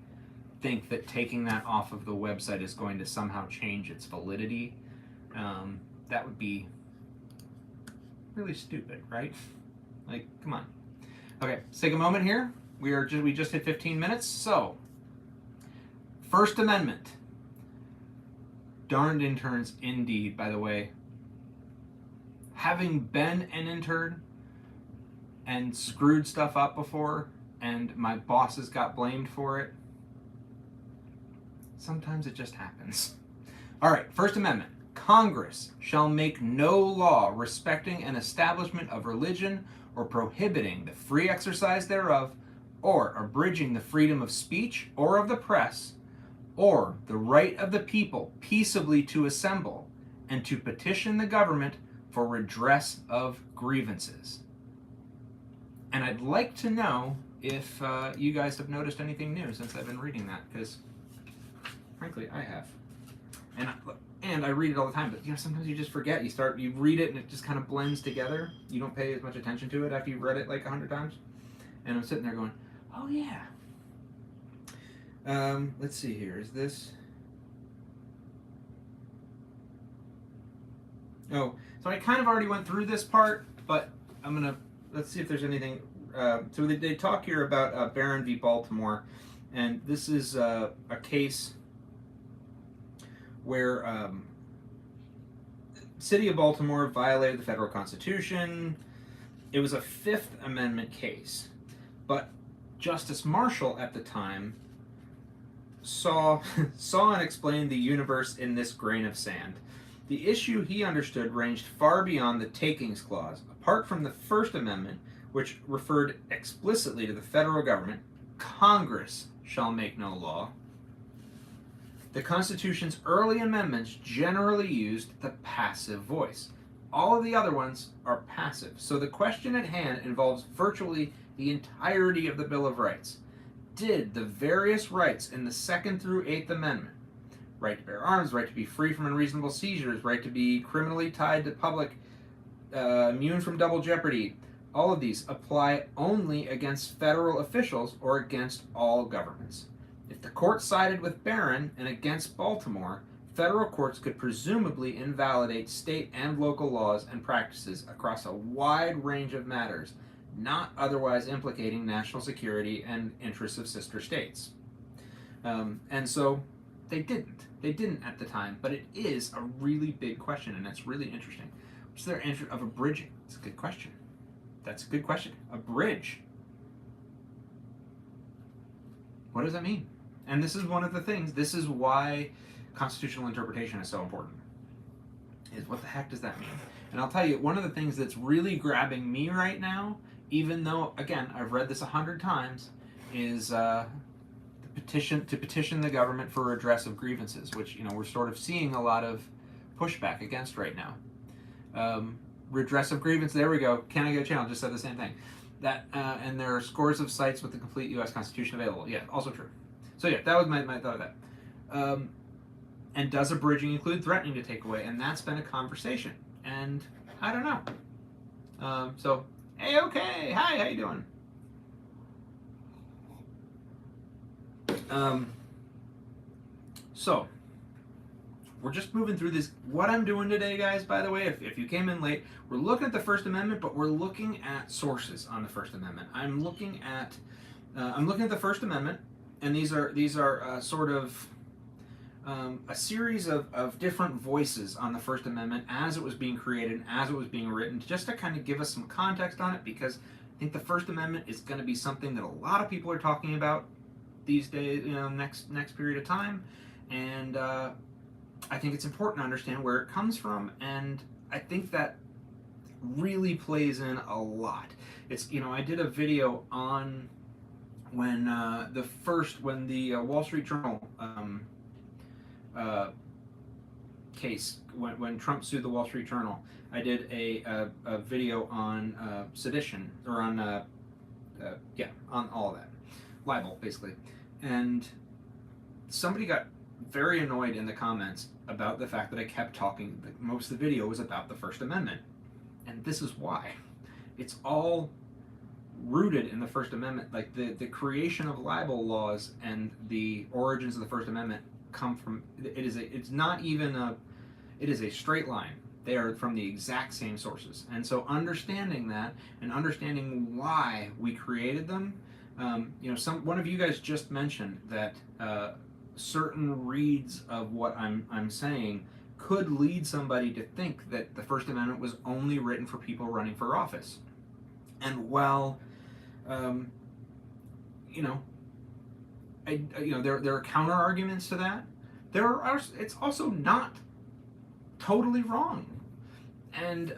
Speaker 1: think that taking that off of the website is going to somehow change its validity. That would be really stupid, right? Like, come on. Okay, let's take a moment here. We just hit 15 minutes. So, First Amendment. Darned interns indeed, by the way. Having been an intern and screwed stuff up before, and my bosses got blamed for it, sometimes it just happens. All right, First Amendment. Congress shall make no law respecting an establishment of religion or prohibiting the free exercise thereof, or abridging the freedom of speech or of the press, or the right of the people peaceably to assemble and to petition the government for redress of grievances. And I'd like to know if you guys have noticed anything new since I've been reading that, because frankly I have. And I read it all the time, but sometimes you just forget. You read it and it just kind of blends together. You don't pay as much attention to it after you've read it like 100 times. And I'm sitting there going, oh yeah. Let's see here. Is this? Oh, so I kind of already went through this part, but let's see if there's anything. So they talk here about Barron v. Baltimore, and this is a case where City of Baltimore violated the federal constitution. It was a Fifth Amendment case, but Justice Marshall at the time saw and explained the universe in this grain of sand. The issue he understood ranged far beyond the Takings Clause. Apart from the First Amendment, which referred explicitly to the federal government, Congress shall make no law. The Constitution's early amendments generally used the passive voice. All of the other ones are passive. So the question at hand involves virtually the entirety of the Bill of Rights. Did the various rights in the Second through Eighth Amendment, right to bear arms, right to be free from unreasonable seizures, right to be criminally tied to public, immune from double jeopardy, all of these apply only against federal officials or against all governments? If the court sided with Barron and against Baltimore, federal courts could presumably invalidate state and local laws and practices across a wide range of matters, not otherwise implicating national security and interests of sister states. And so they didn't. They didn't at the time, but it is a really big question, and it's really interesting. What's their answer of abridging? It's a good question. That's a good question. A bridge. What does that mean? And this is one of the things, this is why constitutional interpretation is so important, is what the heck does that mean? And I'll tell you, one of the things that's really grabbing me right now, even though, again, I've read this 100 times, is the petition the government for redress of grievances, which, we're sort of seeing a lot of pushback against right now. Redress of grievance, there we go. Can I Get a Channel just said the same thing. That and there are scores of sites with the complete U.S. Constitution available. Yeah, also true. So yeah, that was my thought of that. And does abridging include threatening to take away? And that's been a conversation. And I don't know. So, hey, okay. Hi, how you doing? So, we're just moving through this. What I'm doing today, guys, by the way, if you came in late, we're looking at the First Amendment, but we're looking at sources on the First Amendment. I'm looking at the First Amendment, and these are sort of a series of different voices on the First Amendment as it was being created and as it was being written, just to kind of give us some context on it, because I think the First Amendment is going to be something that a lot of people are talking about these days, next period of time, and I think it's important to understand where it comes from, and I think that really plays in a lot. It's, I did a video on when the Wall Street Journal case, when Trump sued the Wall Street Journal. I did a video on sedition, or on on all of that, libel basically, and somebody got very annoyed in the comments about the fact that I kept talking. Most of the video was about the First Amendment, and this is why. It's all rooted in the First Amendment. Like the creation of libel laws and the origins of the First Amendment come from, it is a straight line. They are from the exact same sources. And so understanding that and understanding why we created them, one of you guys just mentioned that certain reads of what I'm saying could lead somebody to think that the First Amendment was only written for people running for office. And while there are counter arguments to that, it's also not totally wrong, and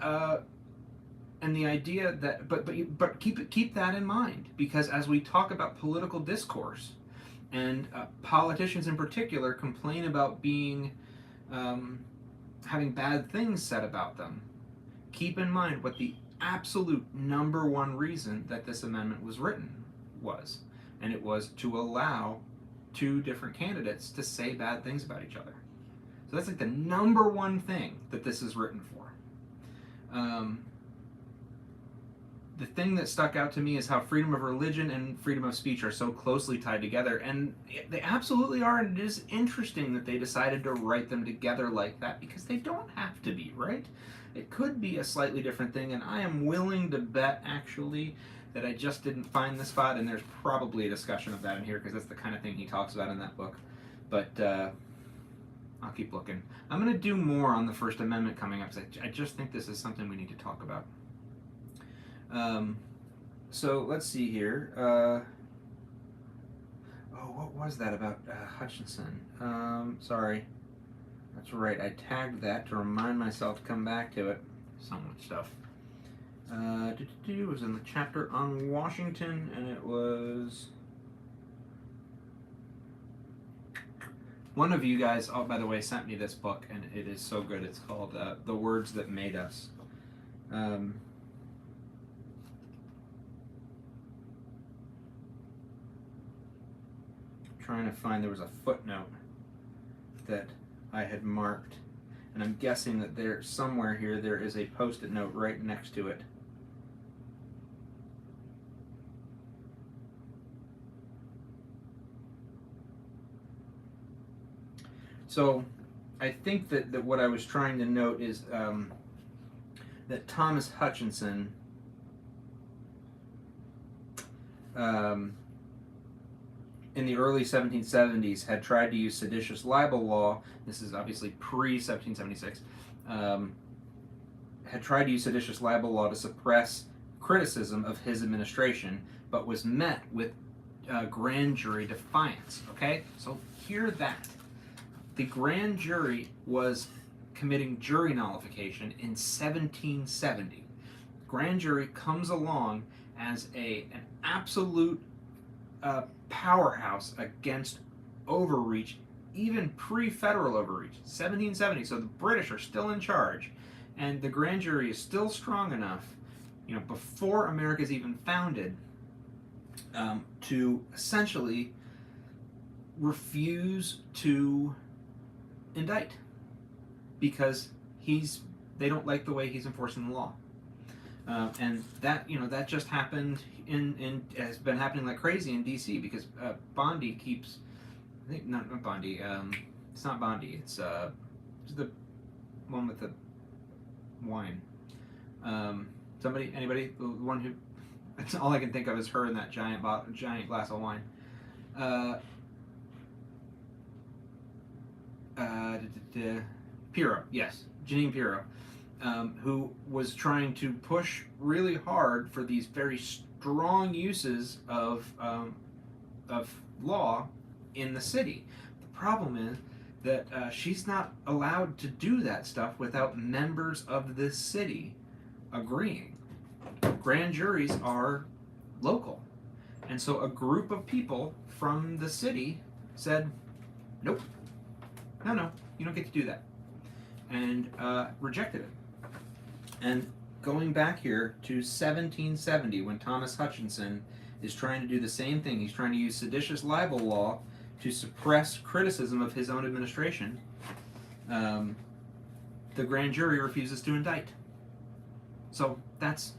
Speaker 1: the idea that but keep that in mind, because as we talk about political discourse, and politicians in particular complain about being having bad things said about them, keep in mind what the absolute number one reason that this amendment was written was, and it was to allow two different candidates to say bad things about each other. So that's like the number one thing that this is written for. The thing that stuck out to me is how freedom of religion and freedom of speech are so closely tied together, and they absolutely are, and it is interesting that they decided to write them together like that, because they don't have to be, right? It could be a slightly different thing, and I am willing to bet, actually, that I just didn't find the spot, and there's probably a discussion of that in here, because that's the kind of thing he talks about in that book. But I'll keep looking. I'm going to do more on the First Amendment coming up, because I just think this is something we need to talk about. So let's see here. What was that about Hutchinson? Sorry. That's right, I tagged that to remind myself to come back to it. So much stuff. It was in the chapter on Washington, and it was... One of you guys, oh, by the way, sent me this book, and it is so good. It's called The Words That Made Us. Trying to find, there was a footnote that I had marked, and I'm guessing that there somewhere here there is a post-it note right next to it. So I think that what I was trying to note is that Thomas Hutchinson in the early 1770s had tried to use seditious libel law. This is obviously pre-1776. Had tried to use seditious libel law to suppress criticism of his administration, but was met with grand jury defiance. Okay, so hear that. The grand jury was committing jury nullification in 1770. Grand jury comes along as an absolute powerhouse against overreach, even pre-federal overreach, 1770. So the British are still in charge, and the grand jury is still strong enough, before America's even founded, to essentially refuse to indict, because they don't like the way he's enforcing the law. And that that just happened has been happening like crazy in D.C. because Bondi keeps, I think not Bondi, it's not Bondi, it's the one with the wine. Anybody, the one who, that's all I can think of is her in that giant glass of wine. Pirro, yes, Jeanine Pirro, who was trying to push really hard for these very strong uses of law in the city. The problem is that she's not allowed to do that stuff without members of this city agreeing. Grand juries are local. And so a group of people from the city said, nope, no, you don't get to do that. And rejected it. And going back here to 1770, when Thomas Hutchinson is trying to do the same thing, he's trying to use seditious libel law to suppress criticism of his own administration, the grand jury refuses to indict. So that's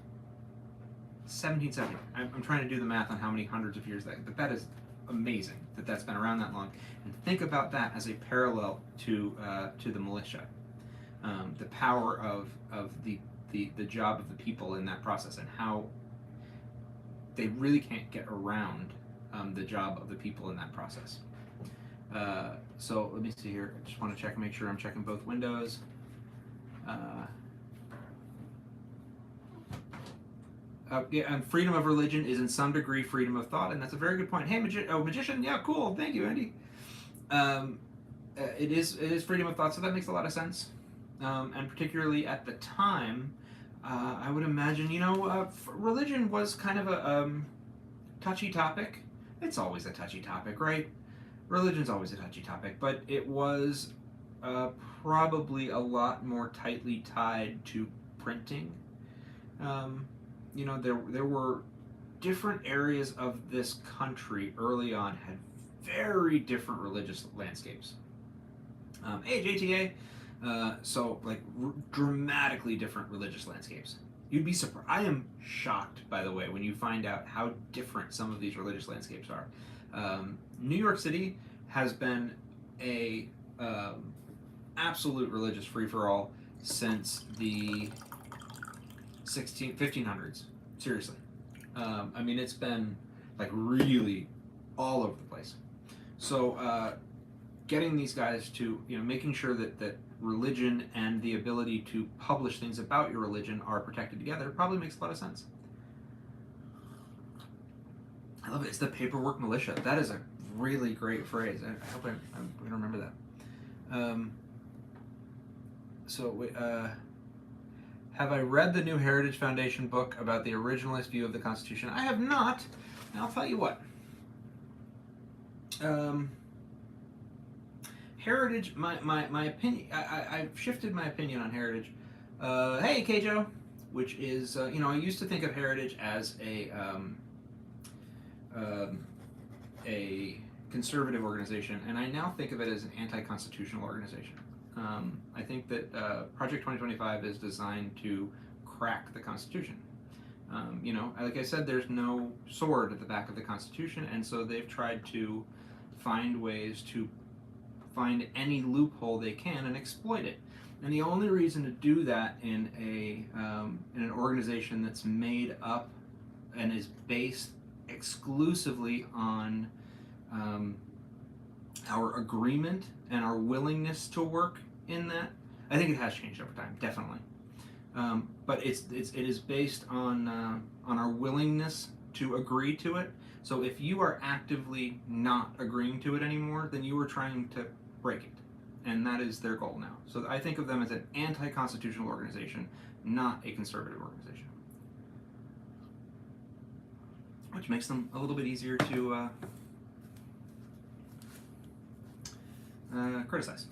Speaker 1: 1770. I'm trying to do the math on how many hundreds of years that, but that is amazing that that's been around that long. And think about that as a parallel to the militia, the power of the job of the people in that process, and how they really can't get around the job of the people in that process. So let me see here. I just want to check and make sure I'm checking both windows. Yeah, and freedom of religion is in some degree freedom of thought, and that's a very good point. Hey, magician, yeah, cool, thank you, Andy. It is freedom of thought, so that makes a lot of sense. And particularly at the time, I would imagine, religion was kind of a touchy topic. It's always a touchy topic, right? Religion's always a touchy topic, but it was probably a lot more tightly tied to printing. There were different areas of this country early on had very different religious landscapes. Hey, JTA. So, dramatically different religious landscapes. You'd be surprised. I am shocked, by the way, when you find out how different some of these religious landscapes are. New York City has been a absolute religious free-for-all since the 1500s. Seriously. It's been really all over the place. So getting these guys to, making sure that religion and the ability to publish things about your religion are protected together probably makes a lot of sense. I love it. It's the paperwork militia. That is a really great phrase. I hope I'm going to remember that. Have I read the new Heritage Foundation book about the originalist view of the Constitution? I have not. And I'll tell you what. Heritage, my opinion, I've shifted my opinion on Heritage. Hey, Keijo, which is, I used to think of Heritage as a conservative organization, and I now think of it as an anti-constitutional organization. I think that Project 2025 is designed to crack the Constitution. Like I said, there's no sword at the back of the Constitution, and so they've tried to find ways to find any loophole they can and exploit it. And the only reason to do that in an organization that's made up and is based exclusively on our agreement and our willingness to work in that, I think it has changed over time, definitely. But it is based on our willingness to agree to it. So if you are actively not agreeing to it anymore, then you are trying to break it, and that is their goal now. So I think of them as an anti-constitutional organization, not a conservative organization, which makes them a little bit easier to criticize.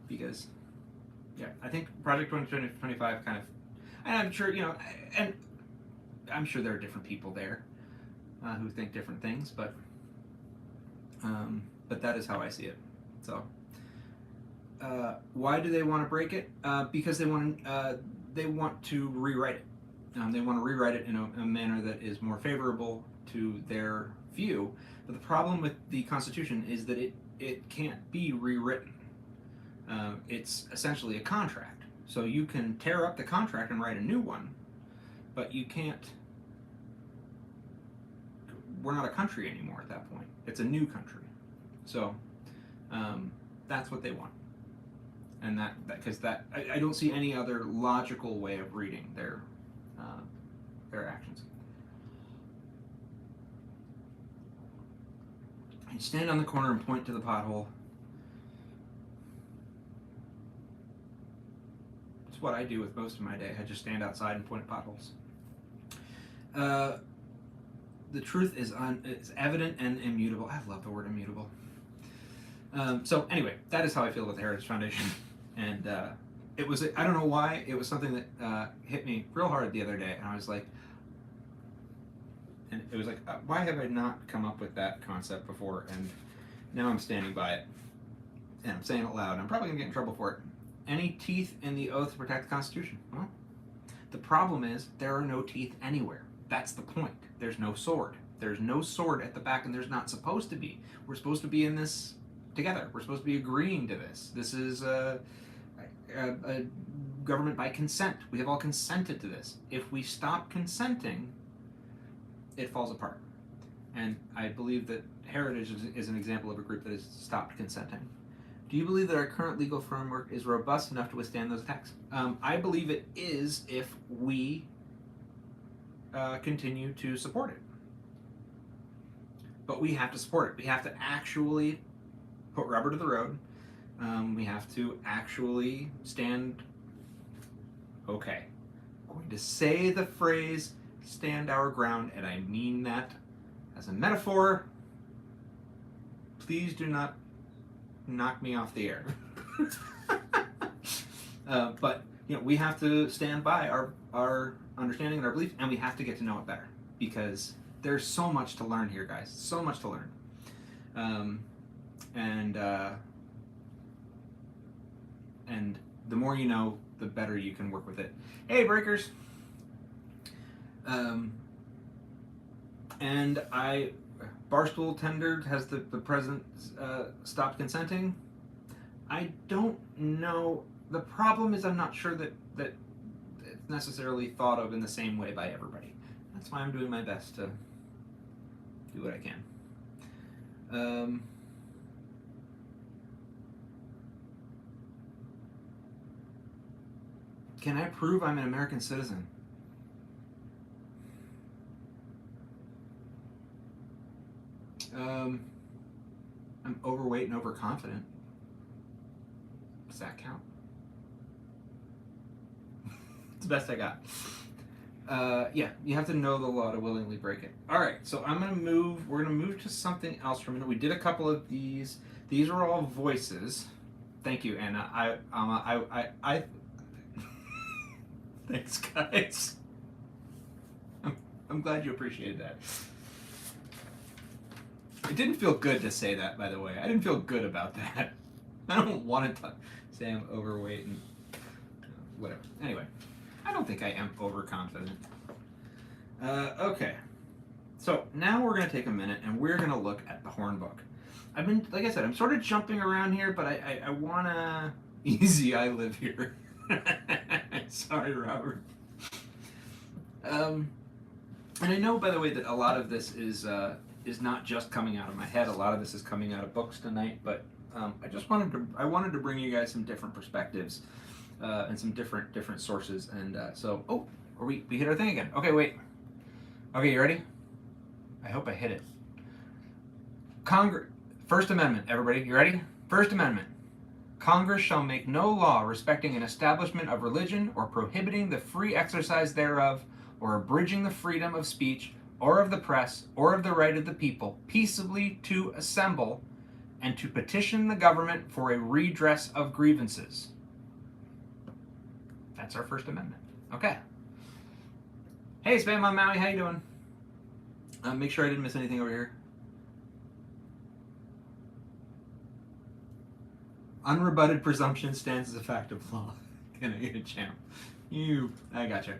Speaker 1: Because, yeah, I think Project 2025 kind of, and I'm sure, and I'm sure there are different people there who think different things, but that is how I see it. So, why do they want to break it? Because they want to rewrite it. They want to rewrite it in a manner that is more favorable to their view. But the problem with the Constitution is that it can't be rewritten. It's essentially a contract. So you can tear up the contract and write a new one, but you can't. We're not a country anymore at that point. It's a new country. So that's what they want. and that because I don't see any other logical way of reading their actions. You stand on the corner and point to the pothole. It's what I do with most of my day. I just stand outside and point at potholes. The truth is evident and immutable. I love the word immutable. So anyway, that is how I feel about the Heritage Foundation. And it was, I don't know why, it was something that hit me real hard the other day. And I was like, why have I not come up with that concept before? And now I'm standing by it. And I'm saying it loud. I'm probably going to get in trouble for it. Any teeth in the oath to protect the Constitution? Well, the problem is there are no teeth anywhere. That's the point. There's no sword. There's no sword at the back, and there's not supposed to be. We're supposed to be in this together. We're supposed to be agreeing to this. This is a government by consent. We have all consented to this. If we stop consenting, it falls apart. And I believe that Heritage is an example of a group that has stopped consenting. Do you believe that our current legal framework is robust enough to withstand those attacks? I believe it is if we continue to support it. But we have to support it. We have to actually put rubber to the road. We have to actually stand, okay, I'm going to say the phrase, stand our ground, and I mean that as a metaphor. Please do not knock me off the air. But we have to stand by our understanding and our belief, and we have to get to know it better, because there's so much to learn here, guys. So much to learn. And the more you know, the better you can work with it. Hey, Breakers! And Barstool tendered, has the president stopped consenting? I don't know. The problem is I'm not sure that it's necessarily thought of in the same way by everybody. That's why I'm doing my best to do what I can. Can I prove I'm an American citizen? I'm overweight and overconfident. Does that count? It's the best I got. Yeah, you have to know the law to willingly break it. All right, so we're gonna move to something else for a minute. We did a couple of these. These are all voices. Thank you, Anna. I thanks, guys. I'm glad you appreciated that. It didn't feel good to say that, by the way. I didn't feel good about that. I don't want to say I'm overweight and whatever. Anyway, I don't think I am overconfident. Okay. So now we're going to take a minute and we're going to look at the Hornbook. Like I said, I'm sort of jumping around here, but I want to... Easy, I live here. Sorry, Robert. And I know, by the way, that a lot of this is not just coming out of my head. A lot of this is coming out of books tonight, but I wanted to bring you guys some different perspectives and some different sources. And we hit our thing again. Okay, wait. Okay, you ready? I hope I hit it. First Amendment, everybody, you ready? First Amendment. Congress shall make no law respecting an establishment of religion or prohibiting the free exercise thereof or abridging the freedom of speech or of the press or of the right of the people peaceably to assemble and to petition the government for a redress of grievances. That's our First Amendment. Okay. Hey, Spam on Maui, how you doing? Make sure I didn't miss anything over here. Unrebutted presumption stands as a fact of law. Can I get a champ? I gotcha.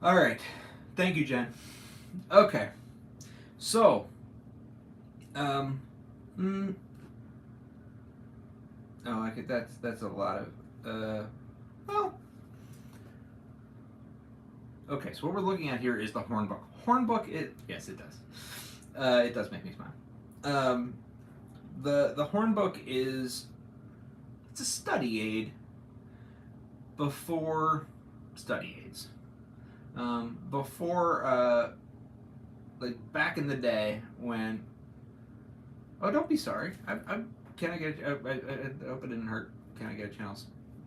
Speaker 1: All right. Thank you, Jen. Okay. So, that's a lot of, okay, so what we're looking at here is the Hornbook. Hornbook, yes, it does. It does make me smile. The Hornbook is it's a study aid before study aids. Before, like back in the day when. Oh, don't be sorry. Can I get? I hope it didn't hurt. Can I get a channel?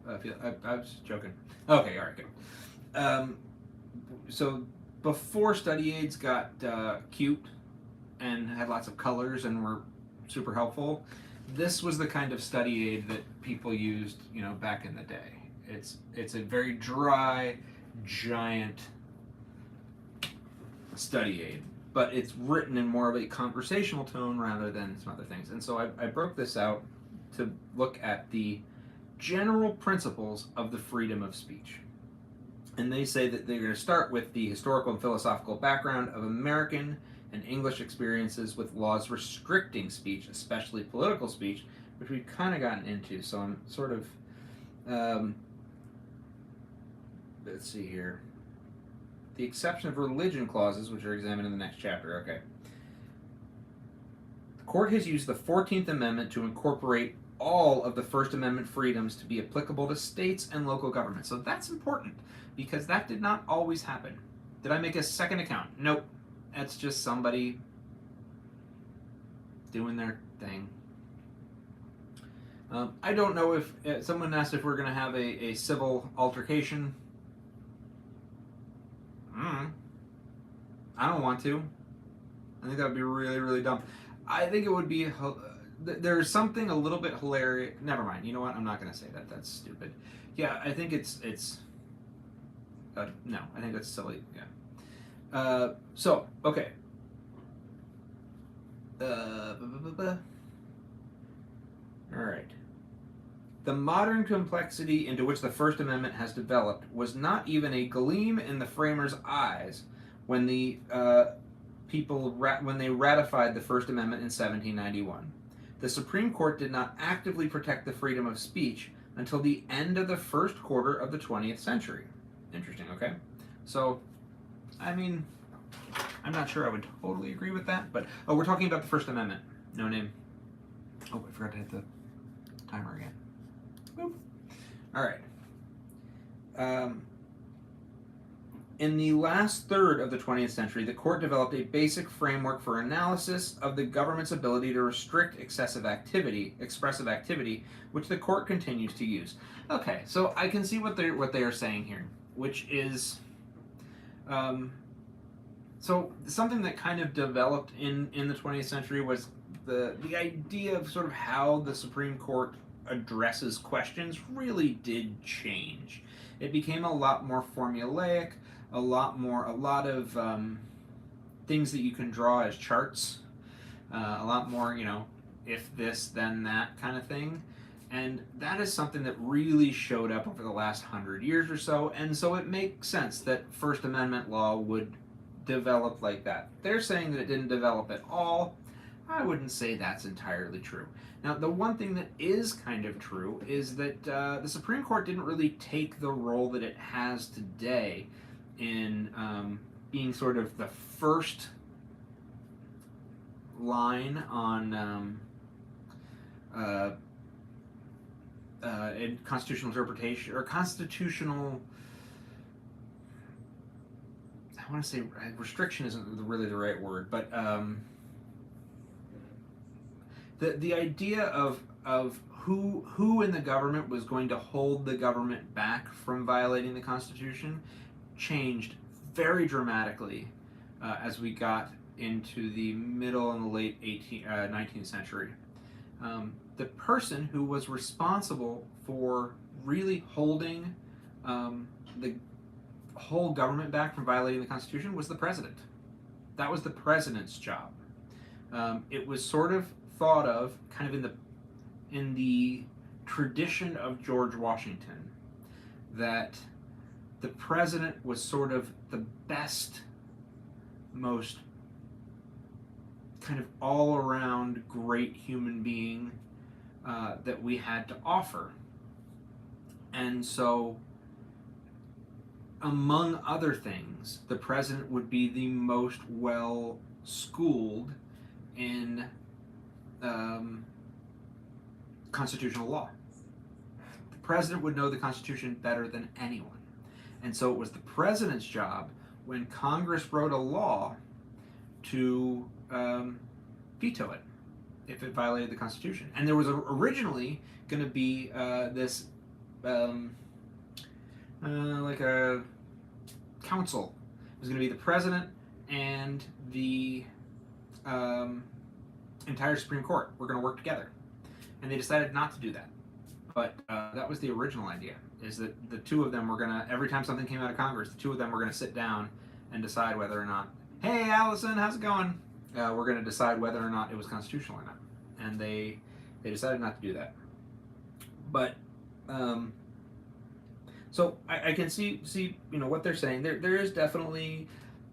Speaker 1: I was joking. Okay, all right, good. So before study aids got cute and had lots of colors and were super helpful, this was the kind of study aid that people used, back in the day. It's a very dry, giant study aid, but it's written in more of a conversational tone rather than some other things. And so I broke this out to look at the general principles of the freedom of speech. And they say that they're going to start with the historical and philosophical background of American and English experiences with laws restricting speech, especially political speech, which we've kind of gotten into. So I'm sort of, let's see here. The exception of religion clauses, which are examined in the next chapter. Okay. The court has used the 14th Amendment to incorporate all of the First Amendment freedoms to be applicable to states and local governments. So that's important, because that did not always happen. Did I make a second account? Nope. That's just somebody doing their thing. I don't know if someone asked if we're going to have a civil altercation. I don't want to. I think that would be really, really dumb. I think it would be. There's something a little bit hilarious. Never mind. You know what? I'm not going to say that. That's stupid. Yeah, I think it's. No, I think that's silly. Yeah. So okay. All right. The modern complexity into which the First Amendment has developed was not even a gleam in the framers' eyes when the when they ratified the First Amendment in 1791. The Supreme Court did not actively protect the freedom of speech until the end of the first quarter of the 20th century. Interesting, okay? So, I mean, I'm not sure I would totally agree with that, but, we're talking about the First Amendment. No name. Oh, I forgot to hit the timer again. Boop. All right. In the last third of the 20th century, the court developed a basic framework for analysis of the government's ability to restrict expressive activity, which the court continues to use. Okay, so I can see what they are saying here, which is, so something that kind of developed in the 20th century was the idea of sort of how the Supreme Court addresses questions really did change. It became a lot more formulaic, a lot of things that you can draw as charts, a lot more, if this, then that kind of thing. And that is something that really showed up over the last 100 years or so, and so it makes sense that First Amendment law would develop like that. They're saying that it didn't develop at all. I wouldn't say that's entirely true. Now, the one thing that is kind of true is that the Supreme Court didn't really take the role that it has today in being sort of the first line on in constitutional interpretation, or constitutional, I want to say restriction isn't really the right word, but the idea of who in the government was going to hold the government back from violating the Constitution changed very dramatically as we got into the middle and the late 19th century. The person who was responsible for really holding the whole government back from violating the Constitution was the president. That was the president's job. It was sort of thought of kind of in the tradition of George Washington, that the president was sort of the best, most kind of all-around great human being that we had to offer. And so, among other things, the president would be the most well-schooled in constitutional law. president would know the Constitution better than anyone. And so it was the president's job when Congress wrote a law to veto it if it violated the Constitution. And there was originally going to be this like a council. It was going to be the president and the entire Supreme Court were going to work together. And they decided not to do that. But that was the original idea, is that the two of them were going to, every time something came out of Congress, the two of them were going to sit down and decide whether or not, hey, Allison, how's it going? We're going to decide whether or not it was constitutional or not. And they decided not to do that. But, so I can see what they're saying. There is definitely,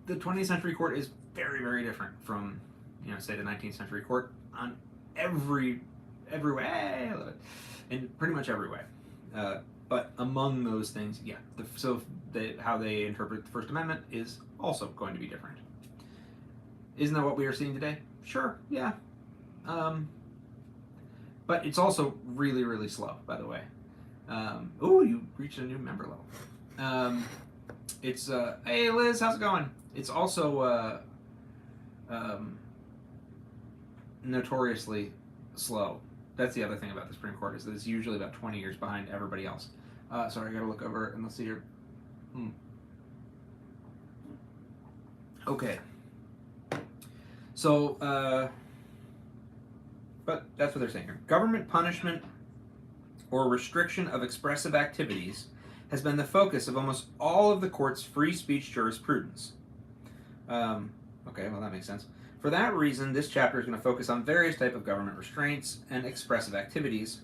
Speaker 1: the 20th century court is very, very different from, say the 19th century court on every way. I love it. In pretty much every way. But among those things, yeah. How they interpret the First Amendment is also going to be different. Isn't that what we are seeing today? Sure, yeah. But it's also really, really slow, by the way. You reached a new member level. It's, hey Liz, how's it going? It's also notoriously slow. That's the other thing about the Supreme Court, is that it's usually about 20 years behind everybody else. Sorry, I gotta look over and let's see here. Okay. So, but that's what they're saying here. Government punishment or restriction of expressive activities has been the focus of almost all of the court's free speech jurisprudence. Okay, well that makes sense. For that reason, this chapter is going to focus on various types of government restraints and expressive activities.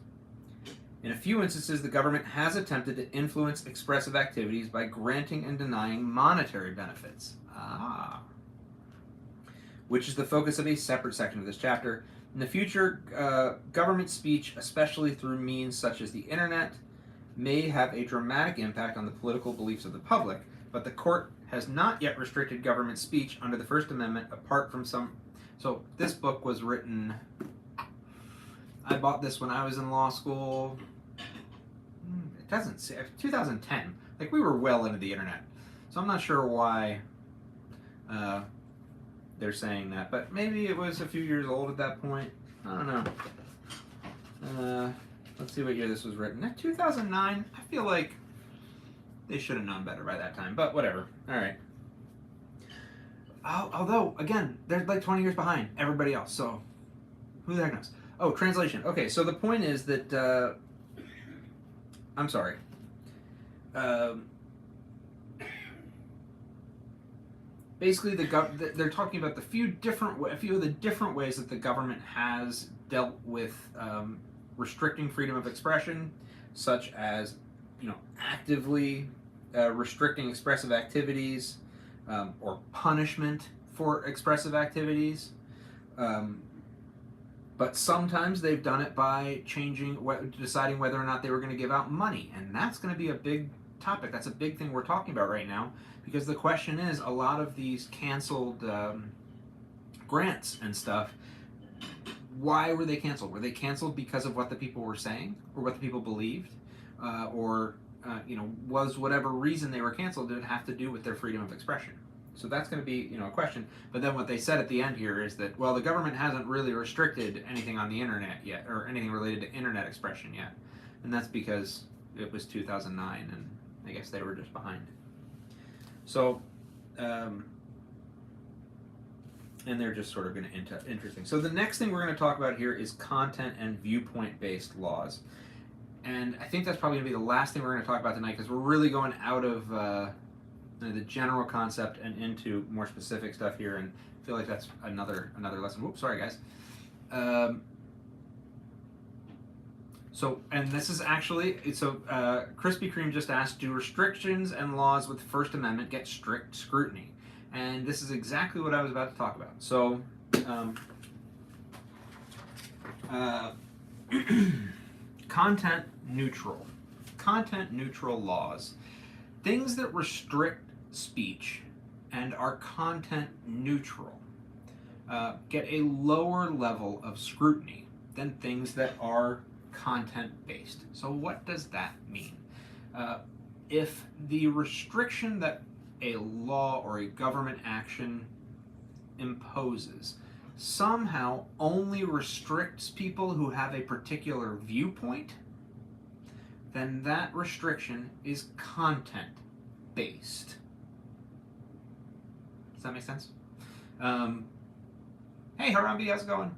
Speaker 1: In a few instances, the government has attempted to influence expressive activities by granting and denying monetary benefits. Which is the focus of a separate section of this chapter. In the future, government speech, especially through means such as the internet, may have a dramatic impact on the political beliefs of the public, but the court has not yet restricted government speech under the First Amendment apart from some... So this book was written... I bought this when I was in law school. It doesn't say... 2010. Like, we were well into the internet. So I'm not sure why they're saying that. But maybe it was a few years old at that point. I don't know. Let's see what year this was written. 2009? I feel like they should have known better by that time, but whatever. All right. Although, again, they're like 20 years behind everybody else, so who the heck knows? Oh, translation. Okay, so the point is that, I'm sorry. Basically, they're talking about a few of the different ways that the government has dealt with restricting freedom of expression, such as, actively restricting expressive activities or punishment for expressive activities. But sometimes they've done it by deciding whether or not they were going to give out money. And that's going to be a big topic. That's a big thing we're talking about right now. Because the question is, a lot of these canceled grants and stuff, why were they canceled? Were they canceled because of what the people were saying? Or what the people believed? Was whatever reason they were canceled, did it have to do with their freedom of expression? So that's going to be, a question. But then what they said at the end here is that, well, the government hasn't really restricted anything on the internet yet, or anything related to internet expression yet. And that's because it was 2009, and I guess they were just behind. So, and they're just sort of going to interesting. So the next thing we're going to talk about here is content and viewpoint-based laws. And I think that's probably going to be the last thing we're going to talk about tonight, because we're really going out of the general concept and into more specific stuff here, and I feel like that's another lesson. Whoops, sorry guys. And this is actually, Krispy Kreme just asked, do restrictions and laws with the First Amendment get strict scrutiny? And this is exactly what I was about to talk about. So, content neutral laws. Things that restrict speech and are content neutral get a lower level of scrutiny than things that are content-based. So what does that mean? If the restriction that a law or a government action imposes somehow only restricts people who have a particular viewpoint, then that restriction is content-based. Does that make sense? Hey, Harambe, how's it going?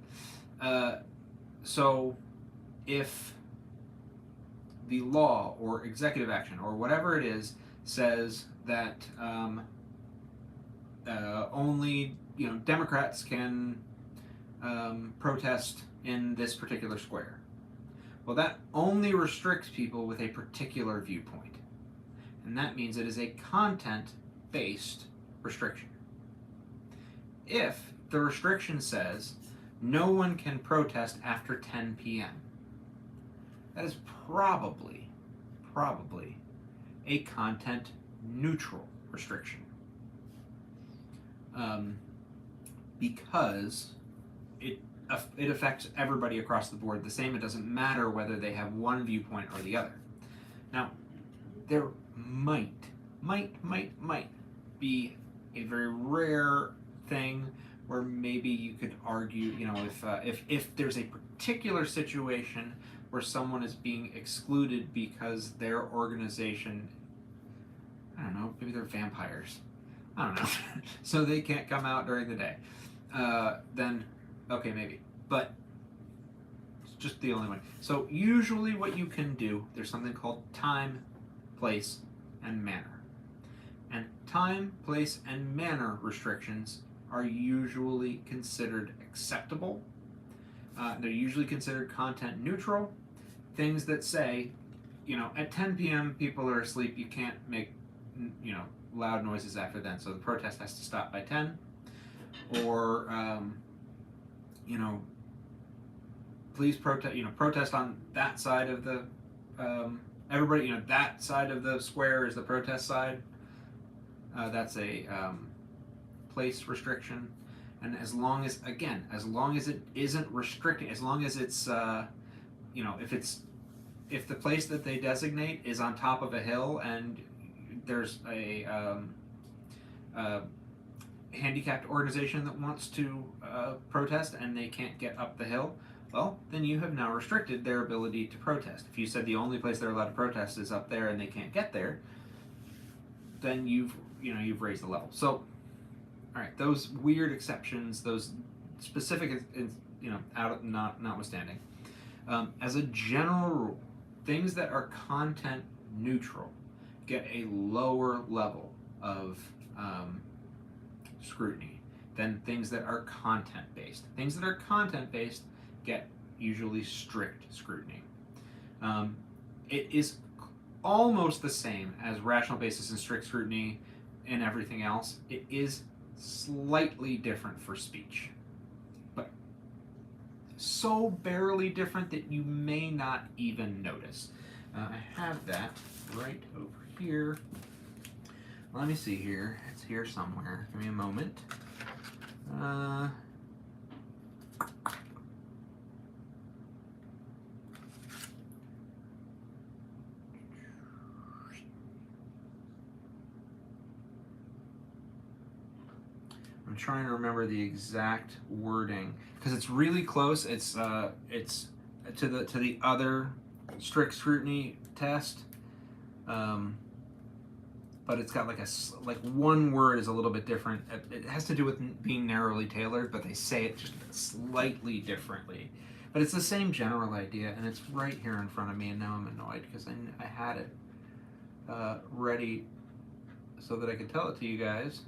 Speaker 1: So, if the law or executive action or whatever it is says that only Democrats can protest in this particular square, well, that only restricts people with a particular viewpoint, and that means it is a content-based restriction. If the restriction says no one can protest after 10 p.m., that is probably a content-neutral restriction, because it affects everybody across the board the same. It doesn't matter whether they have one viewpoint or the other. Now, there might be a very rare thing where maybe you could argue, if there's a particular situation where someone is being excluded because their organization, I don't know, maybe they're vampires, I don't know, so they can't come out during the day, then okay, maybe, but it's just the only one. So usually what you can do, there's something called time, place, and manner. And time, place, and manner restrictions are usually considered acceptable. They're usually considered content neutral. Things that say, at 10 p.m. people are asleep, you can't make, loud noises after then, so the protest has to stop by 10. Or, please protest on that side of the, everybody, that side of the square is the protest side. That's a place restriction. And as long as it isn't restricting, as long as it's, if the place that they designate is on top of a hill and there's a handicapped organization that wants to protest and they can't get up the hill, well, then you have now restricted their ability to protest. If you said the only place they're allowed to protest is up there and they can't get there, then you've raised the level. So, all right, those weird exceptions, those specific, notwithstanding, as a general rule, things that are content neutral get a lower level of scrutiny than things that are content based. Things that are content based get usually strict scrutiny. It is almost the same as rational basis and strict scrutiny and everything else. It is slightly different for speech, but so barely different that you may not even notice. I have that right over here. Let me see here. It's here somewhere. Give me a moment. I'm trying to remember the exact wording because it's really close. It's to the other strict scrutiny test, but it's got like one word is a little bit different. It has to do with being narrowly tailored, but they say it just slightly differently. But it's the same general idea, and it's right here in front of me. And now I'm annoyed because I had it ready so that I could tell it to you guys.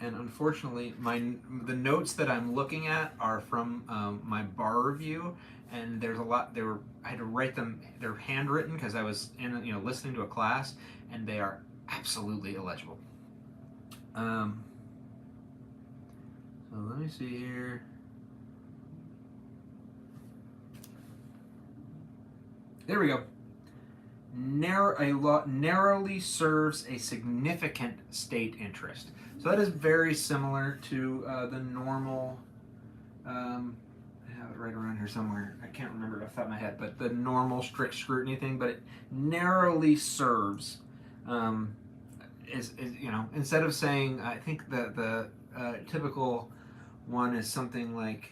Speaker 1: And unfortunately, the notes that I'm looking at are from my bar review, and there's a lot. I had to write them. They're handwritten because I was listening to a class, and they are absolutely illegible. So let me see here. There we go. A law narrowly serves a significant state interest. So that is very similar to the normal, have it right around here somewhere. I can't remember it off the top of my head, but the normal strict scrutiny thing, but it narrowly serves. Is you know, instead of saying, I think the typical one is something like,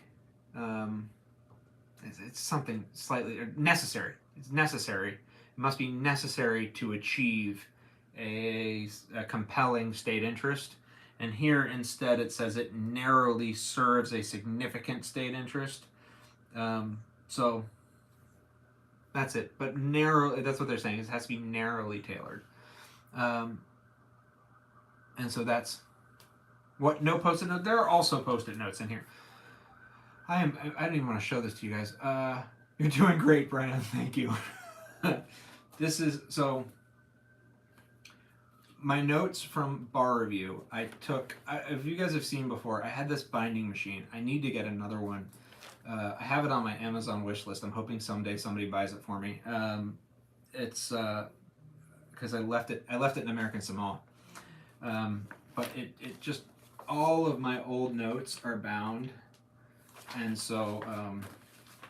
Speaker 1: um, it's something slightly necessary. It's necessary. It must be necessary to achieve a compelling state interest. And here instead it says it narrowly serves a significant state interest. So that's it. But narrow, that's what they're saying. It has to be narrowly tailored. And so that's what no post-it note. There are also post-it notes in here. I don't even want to show this to you guys. You're doing great, Brian. Thank you. This is so. My notes from bar review. I took. If you guys have seen before, I had this binding machine. I need to get another one. I have it on my Amazon wish list. I'm hoping someday somebody buys it for me. It's because I left it in American Samoa. But it just, all of my old notes are bound, and so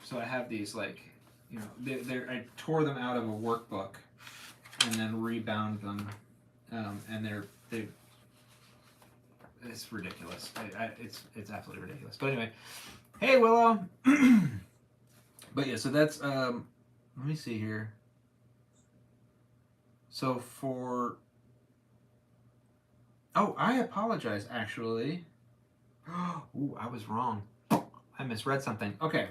Speaker 1: so I have these, like, you know, I tore them out of a workbook and then rebound them, and it's ridiculous. It's absolutely ridiculous. But anyway, hey Willow. But yeah, so that's let me see here. So for oh, I apologize, actually. Ooh, I was wrong. I misread something. Okay.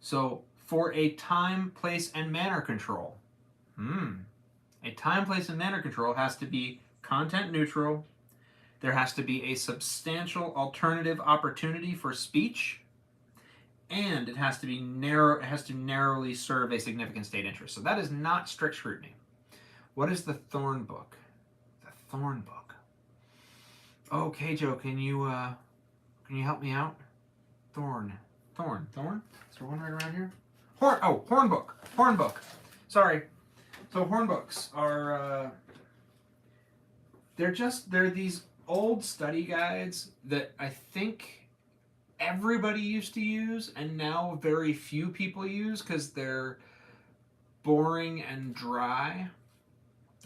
Speaker 1: So, for a time, place, and manner control. A time, place, and manner control has to be content neutral. There has to be a substantial alternative opportunity for speech. And it has to be narrow. It has to narrowly serve a significant state interest. So that is not strict scrutiny. What is the Thorne book? The Thorne book. Okay, Joe, can you help me out? Thorne. Is there one right around here? Horn book. Sorry. So horn books are they're these old study guides that I think everybody used to use, and now very few people use because they're boring and dry,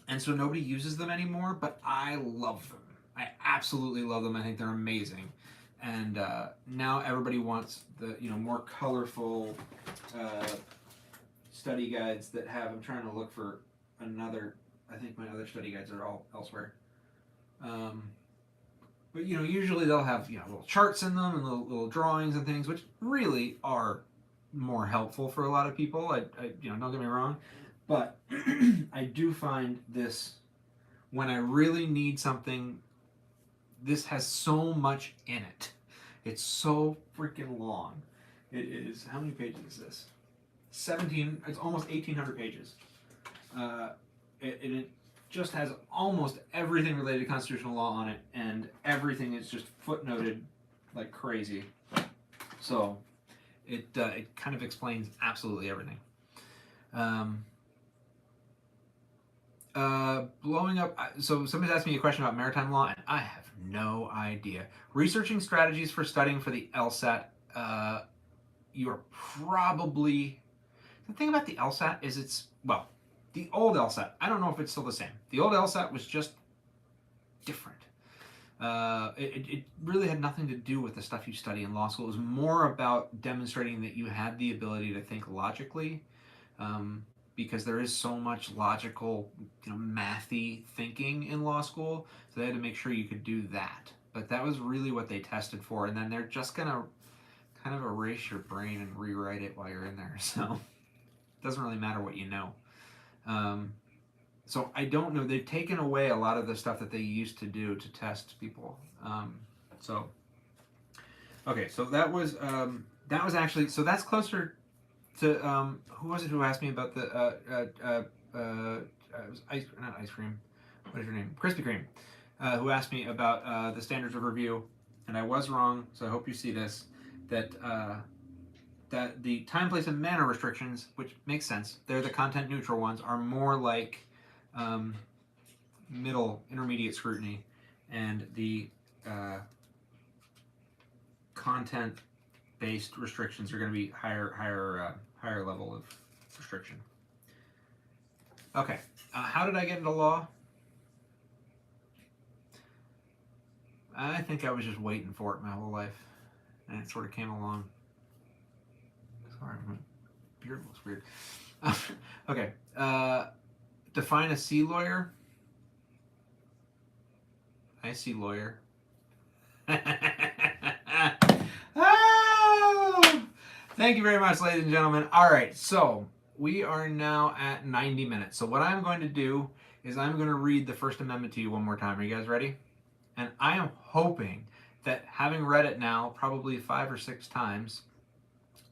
Speaker 1: and so nobody uses them anymore. But I love them. I absolutely love them. I think they're amazing. And now everybody wants the more colorful study guides that have. I'm trying to look for another. I think my other study guides are all elsewhere. But usually they'll have little charts in them and little drawings and things, which really are more helpful for a lot of people. I don't get me wrong, but I do find this when I really need something. This has so much in it. It's so freaking long. It is, how many pages is this? 17, it's almost 1,800 pages. It just has almost everything related to constitutional law on it, and everything is just footnoted like crazy. So it kind of explains absolutely everything. Blowing up. So somebody's asking me a question about maritime law, and I have no idea. Researching strategies for studying for the LSAT. You are probably. The thing about the LSAT is the old LSAT. I don't know if it's still the same. The old LSAT was just different. It really had nothing to do with the stuff you study in law school. It was more about demonstrating that you had the ability to think logically. Because there is so much logical, mathy thinking in law school, so they had to make sure you could do that. But that was really what they tested for, and then they're just gonna kind of erase your brain and rewrite it while you're in there. So it doesn't really matter what you know. So I don't know. They've taken away a lot of the stuff that they used to do to test people. Okay, so that was actually, so that's closer to who was it who asked me about the it was not ice cream. What is your name? Krispy Kreme. Who asked me about the standards of review, and I was wrong. So I hope you see this. That the time, place, and manner restrictions, which makes sense. They're the content neutral ones, are more like intermediate scrutiny, and the content based restrictions are going to be higher level of restriction. Okay, how did I get into law? I think I was just waiting for it my whole life, and it sort of came along. Sorry, my beard looks weird. Okay, define a sea lawyer. I see lawyer. Oh! Thank you very much, ladies and gentlemen. All right, so we are now at 90 minutes. So what I'm going to do is I'm going to read the First Amendment to you one more time. Are you guys ready? And I am hoping that having read it now probably 5 or 6 times,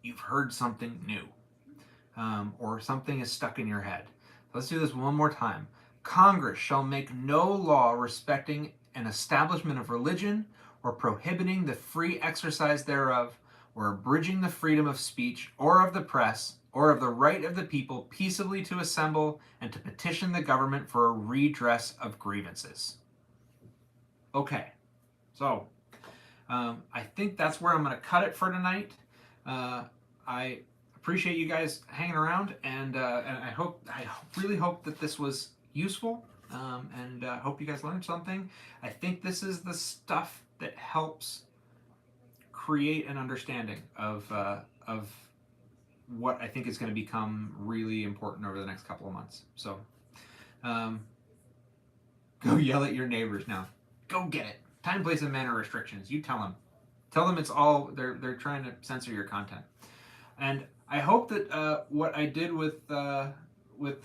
Speaker 1: you've heard something new, or something is stuck in your head. Let's do this one more time. Congress shall make no law respecting an establishment of religion or prohibiting the free exercise thereof, or abridging the freedom of speech or of the press, or of the right of the people peaceably to assemble and to petition the government for a redress of grievances. Okay, so I think that's where I'm going to cut it for tonight. I appreciate you guys hanging around, and I really hope that this was useful, and hope you guys learned something. I think this is the stuff that helps create an understanding of what I think is going to become really important over the next couple of months. So, go yell at your neighbors now. Go get it. Time, place, and manner restrictions. You tell them. Tell them it's all, they're trying to censor your content. And I hope that what I did with the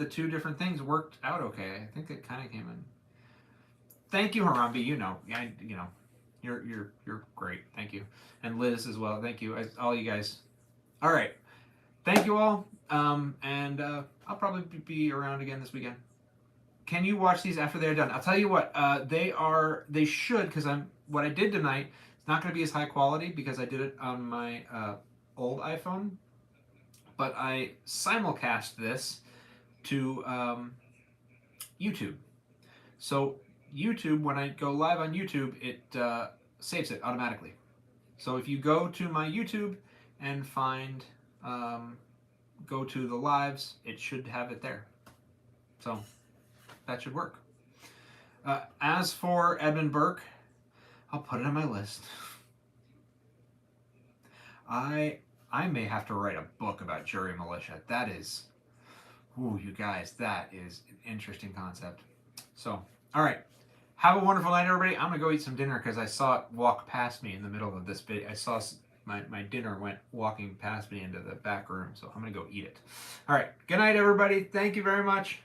Speaker 1: 2 different things worked out okay. I think it kind of came in. Thank you, Harambe. You're great. Thank you. And Liz as well. Thank you. All you guys. All right. Thank you all. And I'll probably be around again this weekend. Can you watch these after they're done? I'll tell you what, they should, because what I did tonight, it's not going to be as high quality because I did it on my old iPhone, but I simulcast this to YouTube. So YouTube, when I go live on YouTube, it saves it automatically. So if you go to my YouTube and find, go to the lives, it should have it there. So that should work. As for Edmund Burke, I'll put it on my list. I may have to write a book about jury militia. That is, ooh, you guys, that is an interesting concept. So, all right. Have a wonderful night, everybody. I'm going to go eat some dinner because I saw it walk past me in the middle of this video. I saw my dinner went walking past me into the back room, so I'm going to go eat it. All right. Good night, everybody. Thank you very much.